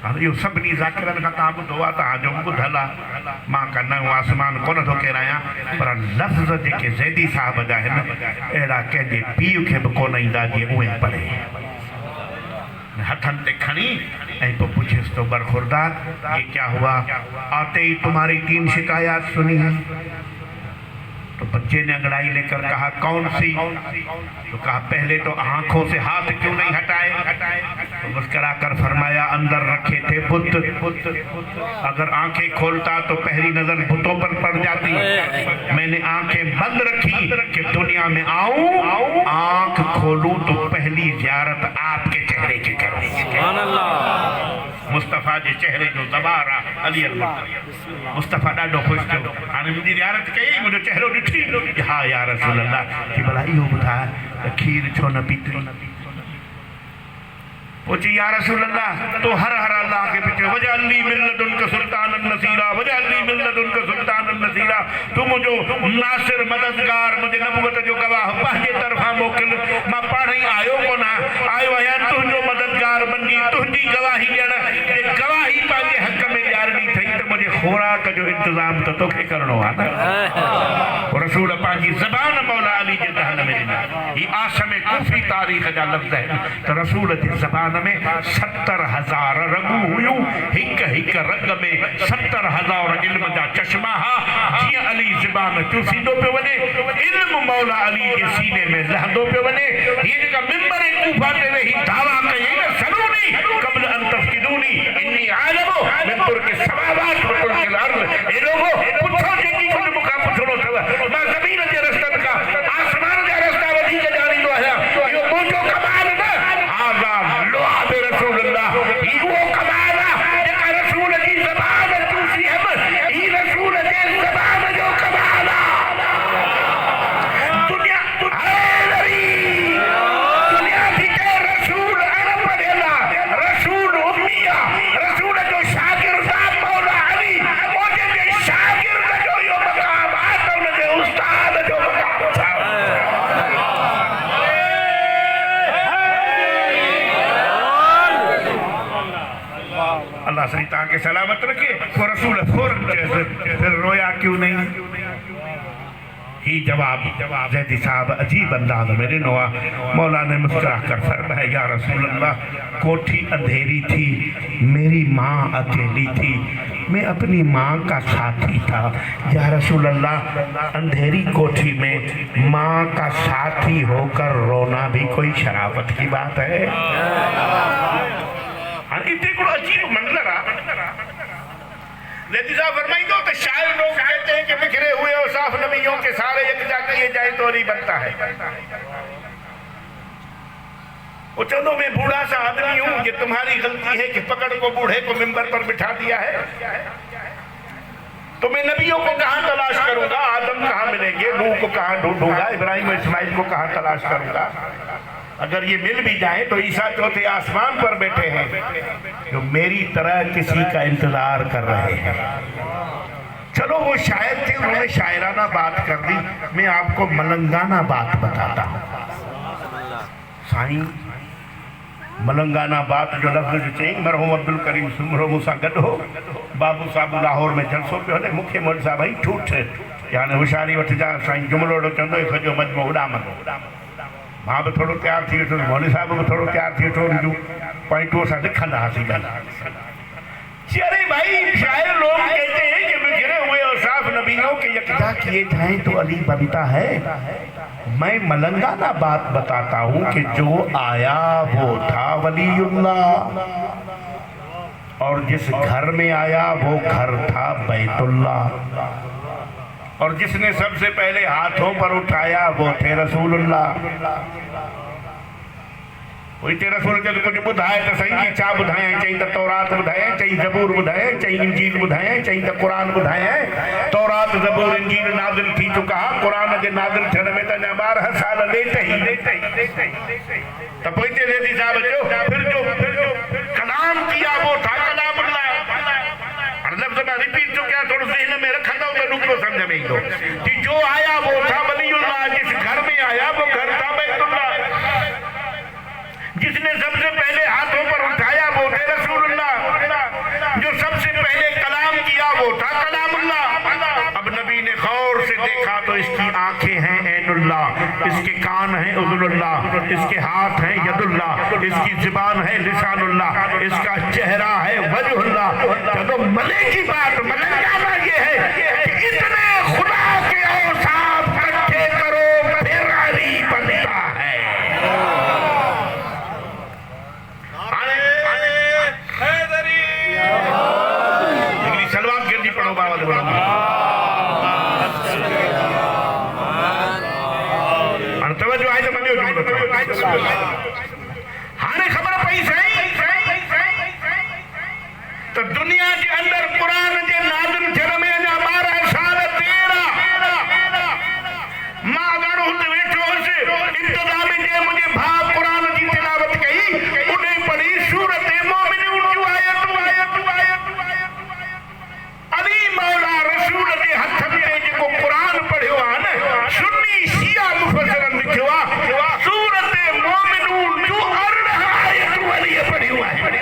हाणे इहो सभिनी ज़ाकिरनि खां तव्हां ॿुधो आहे तव्हांजो ॿुधल आहे मां का नओं आसमान कोन थो केरायां पर लफ़्ज़ जेके ज़ैदी साहिब जा आहिनि अहिड़ा कंहिंजे पीउ खे बि कोन ईंदा जीअं उहे पढ़े हथन ते खणी ऐं पोइ पुछिस तो बरखुरदार ये क्या हुआ आते ही तुम्हारी 3 शिकायत सुनी है तो बच्चे ने अंगड़ाई लेकर कहा कौन सी? तो कहा पहले तो आंखों से हाथ क्यों नहीं हटाए? तो मुस्कुराकर फरमाया अंदर रखे थे बुत, अगर आंखें खोलता तो पहली नजर बुतों पर पड़ जाती। मैंने आंखें बंद रखी कि दुनिया में आऊं, आंख खोलूं तो पहली ज़ियारत आपके चेहरे की करूं। मुस्तफ़ा जे चेहरे जो ज़बारा अली मुस्तफ़ा ॾाढो ख़ुशि थियो। हाणे मुंहिंजी ज़ियारत कई, मुंहिंजो चेहरो ॾिठी, हा या रसूल अल्लाह, कि भला इहो ॿुधाए त खीर छो न पीती? पूछी या रसूल अल्लाह तो हर अल्लाह के पीछे वजअली मिन लदुनका सुल्तानन नसीरा, वजअली मिन लदुनका सुल्तानन नसीरा, तू मुझो नासिर मददगार, मुझे नबूवत जो गवाह पंहिंजे तरफ़ां मोकिल। मां पाण ई आयो कोन आयो आहियां, तुंहिंजो मददगार बनी तुंहिंजी गवाही ॾियण। गवाही पंहिंजे हक़ में ॾियारणी अथई त मुंहिंजे खुराक जो इंतज़ाम त तोखे करिणो आहे न। रसूल पंहिंजी ज़बान मौला अली जे दहन में ॾिना। ही आसम कूफी तारीख़ जा लफ़्ज़ आहिनि त रसूल जी ज़बान में 70,000 रगूं हुयूं, हिक रग में 70,000 इल्म जा चश्मा हा। जीअं अली ज़बान चूसींदो पियो वञे, इल्म मौला अली जे सीने में लहंदो पियो वञे। हीअ जेका मिंबर कूफा ते वेही दावा कई न सलूनी क़ब्ल अन तफ़्क़िदूनी इन्नी आलिमु मिन तुर्की समावात व तुर्किल अर्ज़, हे लोगो पुछो जेकी कुझु मूंखां पुछणो अथव, मां ज़मीन जे रस्तनि खां आसमान जा रस्ता वधीक ॼाणींदो आहियां। इहो मुंहिंजो कमाल न, आज़ाद लुआ बे रसूल अल्लाह, ही वो कमाल आहे जेका रसूल जी ज़बान चूसी हम, ही रसूल जे ज़बान जो कमाल आहे। दुनिया दुनिया थी के रसूल अरब पढ़ेला, रसूल उम्मिया, रसूल जो शागिर्द मौला अली, ओजे जे शागिर्द जो यो मकाम आहे त उन जे उस्ताद जो मकाम छा? अल्लाह सही ताके सलामत रखे। वो रसूल फौरन फिर रोया क्यों नहीं? ही जवाब जैदी साहब अजीब अंदाज में ॾिनो आहे। मौला ने मुस्कुरा कर फरमाया या रसूल अल्लाह, कोठी अंधेरी थी, मेरी माँ अकेली थी, मैं अपनी माँ का साथी था। या रसूल अल्लाह, अंधेरी कोठी में माँ का साथी होकर रोना भी कोई शराफत की बात है? इतने को अजीब मंजर लेती साहब फरमाई दो तो शायद लोग कहते हैं कि बिखरे हुए और साफ नबियों के सारे यकजा किए जाए तो नहीं बनता है। वो चलो मैं बूढ़ा सा आदमी हूं, ये तुम्हारी गलती है कि पकड़ को बूढ़े को मिंबर पर बिठा दिया है। तो मैं नबियों को कहां तलाश करूंगा? आदम कहां मिलेंगे? नूह को कहां ढूंढूंगा? इब्राहिम और इस्माइल को कहां तलाश करूंगा? अगर ये मिल भी जाए तो ईसा चौथे आसमान पर बैठे हैं जो मेरी तरह किसी का इंतजार कर रहे हैं। चलो वो शायद थे, उन्होंने शायराना बात कर दी, मैं आपको मलंगाना बात बताता हूँ। साईं मलंगाना बात जो लफ्ज़ चई, मरहूम अब्दुल करीम सुमरो मूंसां गॾु हो, बाबू साहब लाहौर में जलसो पियो हले, मूंखे मोल साहब भाई ठूठ यानी होशियारी वठिजा। साईं जुमिलो अहिड़ो चवंदो सॼो मजमो उॾामंदो। मां भी थोड़ो तैयार थी वेठो, मौलवी साहब भी थोड़ो तैयार थी वेठो, उन जूं पॉइंटूं असां लिखंदा हुआसीं। अरे भाई शायर लोग कहते हैं कि बिखरे हुए और साफ नबियों के यकजा किए जाएं तो अली बनता है। मैं मलंगाना बात बताता हूँ कि जो आया वो था वलीउल्लाह, और जिस घर में आया वो घर था बैतुल्लाह, और जिसने सबसे पहले हाथों पर उठाया वो थे रसूलुल्लाह। वही थे रसूल जब कुछ बुधाए तो सही की छा बुधाए, चई तो तौरात बुधाए, चई जबूर बुधाए, चई इंजील बुधाए, चई तो कुरान बुधाए। तौरात जबूर इंजील नाज़िल थी चुका, कुरान जे नाज़िल थियण में त 12 साल लेट ही तो पोइते रेदी साहब फिर जो कलाम किया वो था कलामुल्लाह। लफ्ज़ मैं रिपीट जो क्या थोड़ा ज़हन में रखंदा तो नुक्तो समझ में ईंदो कि जो आया वो था वलीउल्लाह, जिस घर में आया वो घर था बैतुल्लाह, जिसने सबसे पहले हाथों पर उठाया वो थे रसूलुल्लाह, जो सबसे पहले कलाम किया वो था कलामुल्लाह। अब नबी ने गौर से देखा तो इसकी आंखें हैं ऐनुल्लाह, इसके कान हैं उज़ुल्लाह, इसके हाथ हैं यदुल्लाह, इसकी ज़ुबान है लिसानुल्लाह, इसका चेहरा है वजहुल्लाह। तो मले की बात मलंगाना ये है कि इतने खुदा के औसाफ तौबा वाले बोलो हाणे तवज्जो आहे त मञो हाणे ख़बर पई सही त दुनिया जे अंदर क़ुरान जे नाज़िल थियण में अञा 12 साल देर मां अगरि हुते वेठो हुयुसि इंतज़ाम जे मुंहिंजे भाउ क़ुरान जी तिलावत कई उॾे पढ़ी सूरत मोमिनून जूं आयतूं अली मौला रसूल जे हथ में जेको क़ुरान पढ़ियो आहे न सुन्नी शिया मुफ़स्सिरनि लिखियो आहे सूरत मोमिनून जूं 18 आयतूं अली पढ़ियूं आहिनि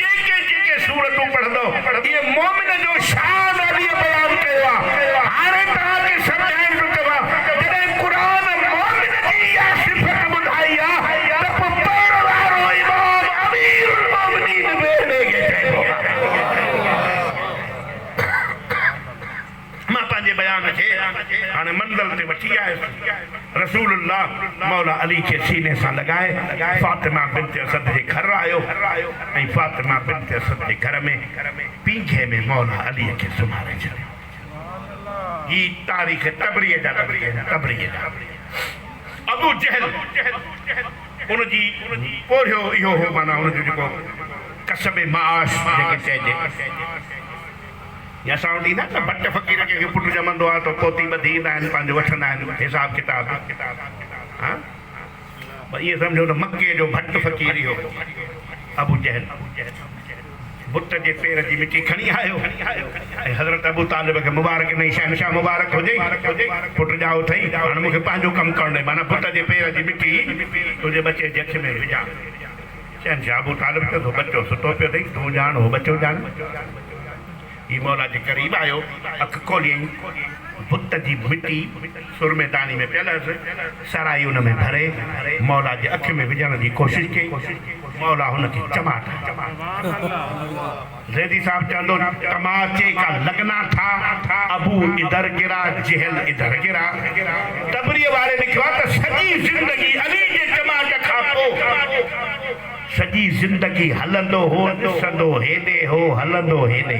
जेके सूरतूं पढ़ंदो ये मोमिन जो शान अली बयान कयो आहे हाणे तव्हांखे सम्झाइण थो चवां जॾहिं क़ुरान मोमिन जी इहा सिफ़त ॿुधाई आहे त पोइ पढ़ण वारो इमाम अमीरुल मोमिनीन वेठे खे चइबो मां पंहिंजे बयान खे हाणे मंज़िल ते वठी आयुसि रसूलुल्लाह मौला अली के सीने से लगाए फातिमा बिन्त असद के घर आयो ऐं फातिमा बिन्त असद के घर में पींघे में मौला अली के सुमारे छॾियो ही तारीख़ तबरीअ जा अबू जहल उनजी पोरियो इहो हो माना उनजो जेको कसब माश जेके चइजे या असां वटि ईंदा न भट फ़क़ीर खे पुटु ॼमंदो आहे त पोती ॿधी ईंदा आहिनि पंहिंजो वठंदा आहिनि हिसाब किताब हा इहे सम्झो त मके जो भट फ़क़ीर हो अबू जहल बुत जे पेर जी मिटी खणी आयो ऐं हज़रत अबू तालिब खे मुबारक नहीं शहनशाह मुबारक हुजे पुटु ॼाओ अथई हाणे मूंखे पंहिंजो कमु करणो माना पुट जे पेर जी मिटी तुंहिंजे बचे जे अख में विझां शहनशाह अबू तालिब चयो तो बच्चो सुतो पियो अथई तूं ॼाण हो बच्चो ॼाण ही मौला जे क़रीब आयो अख खोलियईं बुत जी मिटी सुरमेदानी में पियल सराई उन में भरे मौला जे अख में विझण जी कोशिशि कई मौला हुनखे चमाट ज़ैदी साहब चवंदो तमाचे का लगना था अबू इधर गिरा जहल इधर गिरा तबरीअ वारे लिखियो आहे त सॼी ज़िंदगी अली जे चमाट खां पोइ सॼी ज़िंदगी हलंदो हो ॾिसंदो हेॾे हो हलंदो हेॾे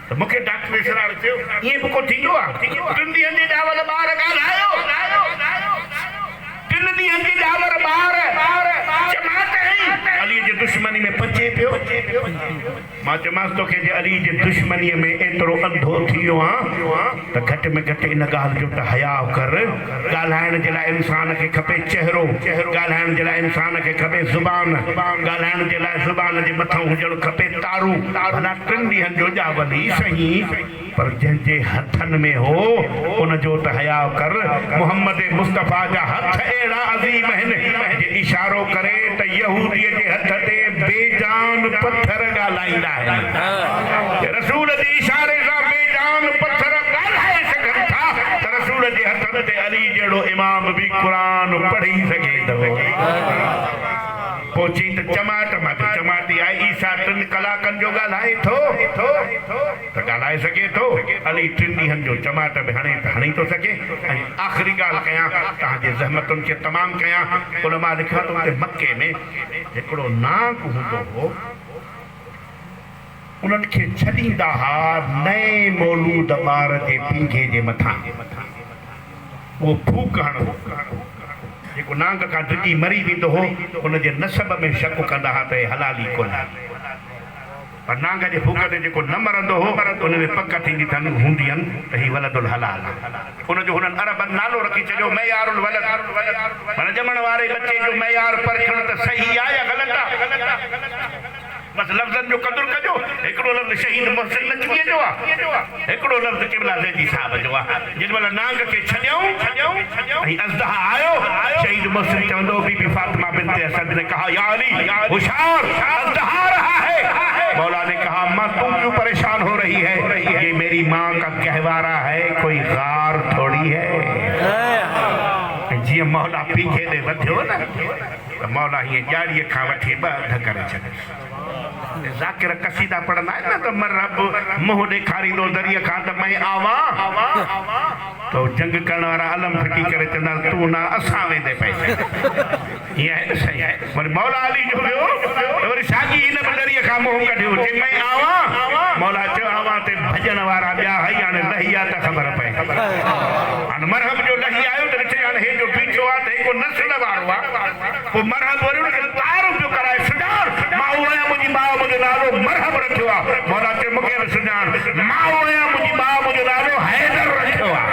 त मूंखे डॉक्टर इसरार चयो ईअं बि को थींदो आहे 3 ॾींहंनि जे ॼावल ॿार ॻाल्हायो 3 ॾींहंनि जे ॼावल ॿार चमाट अली जे दुश्मनी में पचे पियो मां चयोमांसि तोखे जे अली जे दुश्मनीअ में एतिरो अंधो थी वियो आहे त घटि में घटि इन ॻाल्हि जो त हया कर ॻाल्हाइण जे लाइ इंसान खे खपे चहिरो ॻाल्हाइण जे लाइ इंसान खे खपे ज़ुबान ॻाल्हाइण जे लाइ ज़ुबान जे मथां हुजणु खपे तारू भला 3 ॾींहंनि जो ॼावल ई सही पर जंहिंजे हथनि में हो उनजो त हया कर मोहम्मद मुस्तफ़ा जा हथ अहिड़ा अज़ीम आहिनि जे इशारो करे त यहूदीअ जे हथ ते बेजान पत्थर ॻाल्हाईंदा आहिनि रसूल जे इशारे सां बेजान पत्थर ॻाल्हाए सघनि था त रसूल जे हथनि ते अली जहिड़ो इमाम बि क़ुरान पढ़ी सघे थो पोइ त चमाट मां चमाटी आई ईसा 3 कलाकनि जो ॻाल्हाए थो त ॻाल्हाए सघे थो अली 3 ॾींहंनि जो चमाट बि हणी थो सघे ऐं आख़िरी ॻाल्हि कयां तव्हांजे ज़हमतुनि खे तमामु कयां उलमा लिखियो त उते मके में हिकिड़ो नाग हूंदो हो उन्हनि खे छॾींदा हुआ नए मौलूद ॿार जे पींघे जे मथां उहो फूक हणंदो जेको नांग खां डिॼी मरी वेंदो हो उनजे नसब में शक कंदा हुआ त हलाली कोन्हे पर नांग जे फूक ते जेको न मरंदो हो उन में पक थींदी हूंदी आहिनि त ही वलदुल हलाल उनजो हुननि अरबनि नालो रखी छॾियो मयारुल वलद माना ॼमण वारे बचे जो मयार परखण त सही आहे या ग़लति आहे बस लफ़्ज़नि जो क़दुरु कजो हिकिड़ो लफ़्ज़ शहीद मोहसिन नक़वीअ जो आहे हिकिड़ो लफ़्ज़ क़िबला ज़ैदी साहब जो आहे जेॾीमहिल नांग खे छॾियऊं ऐं अज़दहा आयो शहीद मोहसिन चवंदो बीबी फातिमा बिन्त असद ने कहा या अली होशियार अज़दहा रहा है मौला ने कहा माँ तुम क्यों परेशान हो रही है ये मेरी माँ का गहवारा है कोई गार थोड़ी है जी मौला पीछे दे वधियो न त मौला हीअं ॼाड़ीअ खां वठी 2 अध करे छॾियसि ज़ाकिर कसीदा पढ़ंदा आहिनि न त मरहब मुंहुं ॾेखारींदो दरिया खां त मैं आवा तो जंग करण वारा अलम फिटी करे चवंदा तूं न असां वेंदे पई हीअं आहे न सही वरी मौला अली जो वियो वरी साॻी हिन बि दरिया खां मुंहुं कढियो चई मैं आवा मौला चयो आवा ते भॼण वारा ॿिया हई हाणे लही आहे त ख़बर पए हाणे मरहब जो लही आयो त ॾिठे हाणे हे जो बीठो आहे त हिकु नस्ल वारो आहे पोइ मरहब वरी हुनखे तारुफ़ पियो कराए सुञाण मां उहो आहियां मुंहिंजी माउ मुंहिंजो नालो मरहब रखियो आहे मौला चयो मूंखे बि सुञाण मां उहो आहियां मुंहिंजी माउ मुंहिंजो नालो हैदर रखियो आहे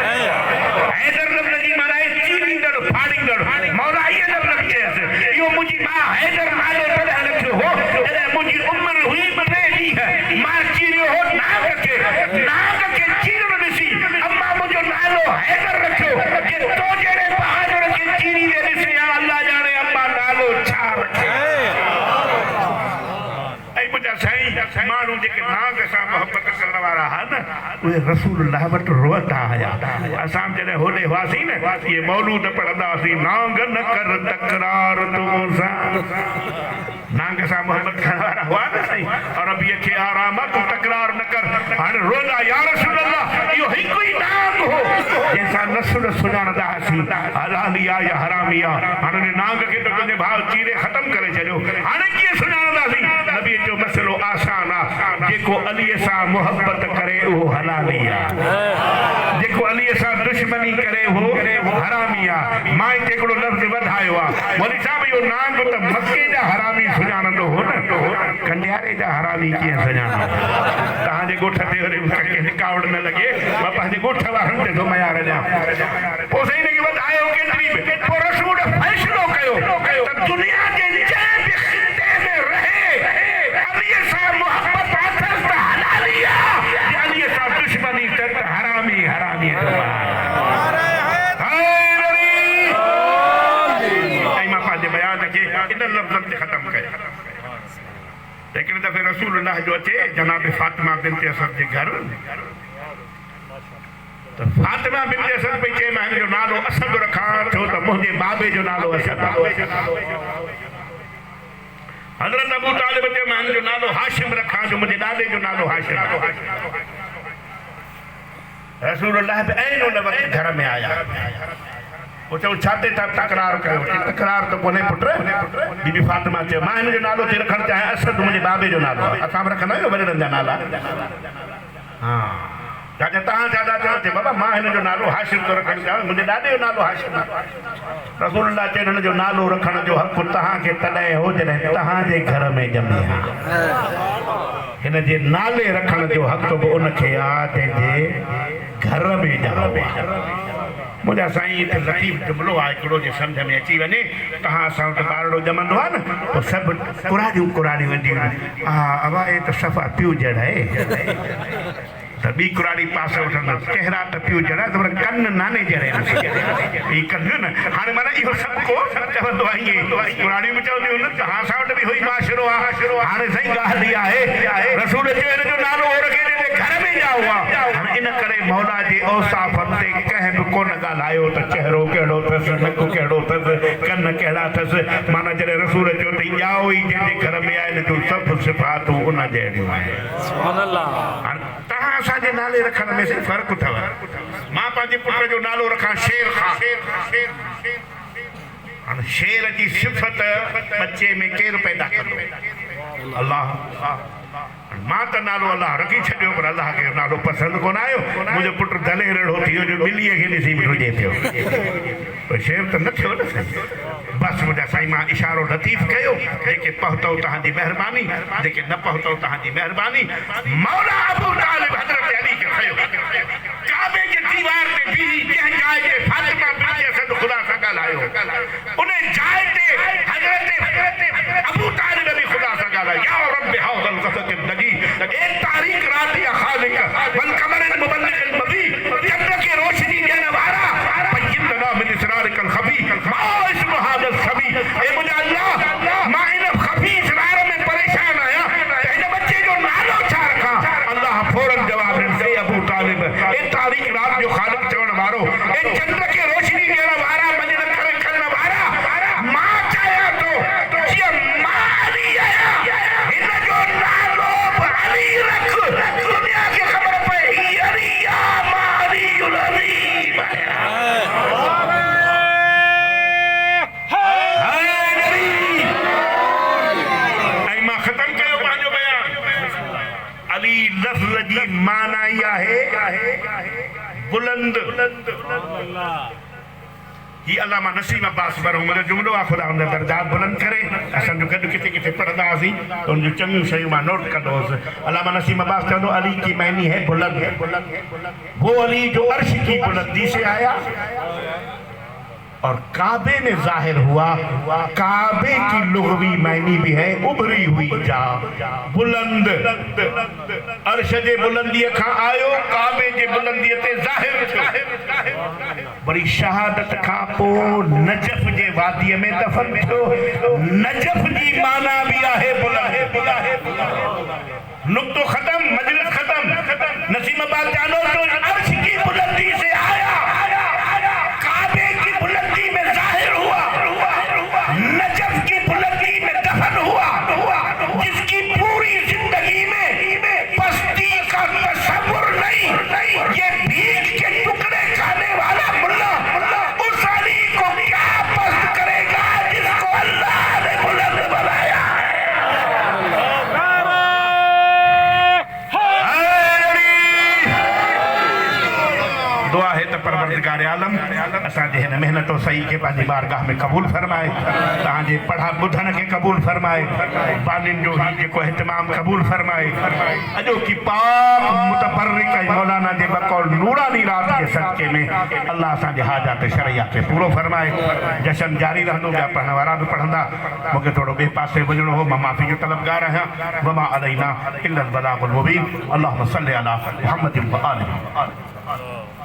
हैदर लफ़्ज़ जी माना आहे चीरींदड़ फाड़ींदड़ मौला इहे लफ़्ज़ चयसि इहो मुंहिंजी माउ हैदर नालो तॾहिं रखियो हो जॾहिं मुंहिंजी उमिरि हुई ॿ टे ॾींहं मां चीरियो हो नाग खे चीरण ॾिसी अम्मा मुंहिंजो नालो हैदर रखियो कि तो जहिड़े बहादुर खे चीरी दे ॾिसे या अल्लाह ॼाणे अम्मा नालो छा रखे मुंहिंजा साईं माण्हू जेके नाग सां मोहबत करण वारा हुआ न उहे रसूलुल्लाह वटि रोअंदा हुआ असां जॾहिं होॾे हुआसीं न इहे मौलूद पढ़ंदा हुआसीं नांग न कर तकरार तूं सां नांग सां मोहबत करण वारा हुआ न साईं अरबीअ खे आराम आहे तूं तकरार न कर हाणे रोअंदा या रसूलुल्लाह इहो हिकु ई नांग हो जंहिंसां नसुल सुञाणंदा हुआसीं हलाली आहे या हरामी आहे हाणे हुन नांग खे त तुंहिंजे भाउ चीरे ख़तमु करे छॾियो हाणे कीअं सुञाणंदासीं नबी जो मसइलो आसान आहे जेको अलीअ सां मोहबत करे उहो हलाली आहे जेको अलीअ सां दुश्मनी करे उहो हरामी आहे मां हिते हिकिड़ो लफ़्ज़ वधायो आहे वरी साहिब इहो नांग त मके जा हरामी सुञाणंदो हो न कंडियारे जा हरामी कीअं सुञाणो तव्हांजे ॻोठ ते वरी रिकावट न लॻे मां पंहिंजे ॻोठ वारनि ते थो मयार ॾियां पोइ साईं हिनखे वधायो केतिरी बि पोइ रसूल फ़ैसिलो कयो त दुनिया जे जंहिं बि ख़िते में रहे अलीअ सां मोहबत अथसि त हलाली आहे अलीअ सां दुश्मनी अथसि त हरामी ऐं मां पंहिंजे बयान खे इन लफ़्ज़नि ते ख़तमु कयां हिकिड़े दफ़े रसूलुल्लाह जो अचे जनाब फातिमा बिनत असद जे घर त फातिमा बिनत असद पई चए मां हिनजो नालो असद रखां छो त मुंहिंजे बाबे जो नालो असद हज़रत अबू तालिब चयो मां हिनजो नालो हाशिम रखां जो मुंहिंजे ॾाॾे जो नालो हाशिम रसूलुल्लाह बि ऐन उन वक़्तु घर में आया पोइ चयो छा ते तकरार कयो तकरार त कोन्हे पुट बीबी फातिमा चयो मां हिनजो नालो थी रखणु चाहियां असद मुंहिंजे बाबे जो नालो आहे असां बि रखंदा आहियूं वॾनि जा नाला हा चाचा तव्हां दादा चयो चए बाबा मां हिनजो नालो हाशिम थो रखणु चाहियां मुंहिंजे ॾाॾे जो नालो हाशिम आहे रसूलुल्लाह चयो हिनजो नालो रखण जो हक़ु तव्हांखे तॾहिं हो जॾहिं तव्हांजे घर में ॼमी आहे हिन जे नाले रखण जो हक़ बि उनखे आहे जंहिंजे घर में ॼमे मुंहिंजा साईं हिते लतीफ़ जुमिलो आहे हिकिड़ो जे सम्झ में अची वञे तव्हां असां वटि ॿारड़ो ॼमंदो आहे न पोइ सभु कुराड़ियूं वेंदियूं आहिनि हा अवा हे त सफ़ा पियूं जड़े त ॿी कुराड़ी पासे वठंदुसि कहिड़ा त पियूं जड़ा त कन नाने जड़े हीअ कनि न हाणे माना इहो सभु को चवंदो आहे ईअं कुराड़ियूं बि चवंदियूं आहिनि त असां वटि बि इहो ई माशिरो आहे हाणे साईं ॻाल्हि इहा आहे रसूल चयो हिनजो नालो हो रखे घर में ॼाओ आहे हाणे इन करे मौला जे औसाफ़नि ते कंहिं बि कोन ॻाल्हायो त चहिरो कहिड़ो अथसि नकु कहिड़ो अथसि कन कहिड़ा अथसि माना जॾहिं रसूल चयो त ॼाओ ई जंहिंजे घर में आहिनि तूं सभु सिफ़ातूं उन जहिड़ियूं आहिनि तव्हां असांजे नाले रखण में फ़र्क़ु अथव मां पंहिंजे पुट जो नालो रखां शेर खां हाणे शेर जी सिफ़त बच्चे में केरु पैदा कंदो अल्लाह मां त नालो अलाह रखी छॾियो पर अलाह खे नालो पसंदि कोन आयो मुंहिंजो पुटु दलेर अहिड़ो थी वियो जो ॿिलीअ खे ॾिसी बि हुजे पियो शेर त न थियो न बसि मुंहिंजा साईं मां इशारो लतीफ़ कयो जेके पहुतव तव्हांजी महिरबानी जेके न पहुतव तव्हांजी महिरबानी मौला अबू तालिब हज़रत अली खे खयो काबे जे दीवार ते बीही जंहिं जाइ ते फातिमा बिनत असद ख़ुदा सां ॻाल्हायो उन जाइ ते हज़रत अबू तालिब बि ख़ुदा सां ॻाल्हायो या रब हाज़ल क़सद नगी ए तारीख़ रात या ख़ालिक बल कमर मुबल्लिग अलमबी चंद्र की रोशनी देने वाला बय्यन लना मिन इसरारिकल खबी मा इसम हादल सभी ए मुझे अल्लाह मां इन खबी इसरार में परेशान आया इन बच्चे जो नालो छा रखा अल्लाह फौरन जवाब दे अबू तालिब ए तारीख़ रात जो खालिक चवण वारो ए चंद्र की रोशनी देने वाला मदद करे करने वाला मां बुलंद ही अल्लामा नसीम अब्बास बरहमद जुमलो आ खुदा उन दर्जात बुलंद करे असन जो गड किथे किथे पढ़दा सी तो उन जो चंगी शयूं मां नोट कंदोस अल्लामा नसीम अब्बास चंदो अली की मायनी है बुलंद वो अली जो अर्श की बुलंदी से आया और काबे में जाहिर हुआ काबे की लुग़वी मायनी भी है उभरी हुई जा बुलंद अर्श जे बुलंदी खां आयो काबे जे बुलंदी ते जाहिर थियो बड़ी शहादत खां पो नजफ जे वादी में दफन थियो नजफ जी माना भी आहे बुलंद नुक्तो खत्म मजलिस खत्म नसीम अब्बास जानो तो अर्श की बुलंदी से आया काबे की बुलंदी में जाहिर हुआ नजफ की बुलंदी में दफन हुआ जिसकी पूरी जिंदगी में पस्ती का तसव्वुर नहीं ये भीख के टुकड़े खाने वाला मुल्ला उस अली को क्या पस्त करेगा जिसको अल्लाह ने बुलंद बनाया दुआ है तो परवरदिगार आलम असांजे हिन मेहनत सही के पंहिंजी बारगाह में क़बूल फरमाए तव्हांजे पढ़ा ॿुधण खे क़बूल फरमाए बालिन जो ही जेको हितमाम क़बूल फरमाए अॼो की पाक मुतबर्रिक ऐं मौलाना जे बकौल नूरानी रात के सदके में अल्लाह असांजे हाजात शरइया खे पूरो फरमाए जशन जारी रहंदो ॿिया पढ़ण वारा बि पढ़ंदा मूंखे थोरो ॿिए पासे वञिणो हो मां माफ़ी जो तलबगार आहियां वमा अलैना इल्लल बलागुल मुबीन अल्लाहुम्मा सल्लि अला मुहम्मद व आलिहि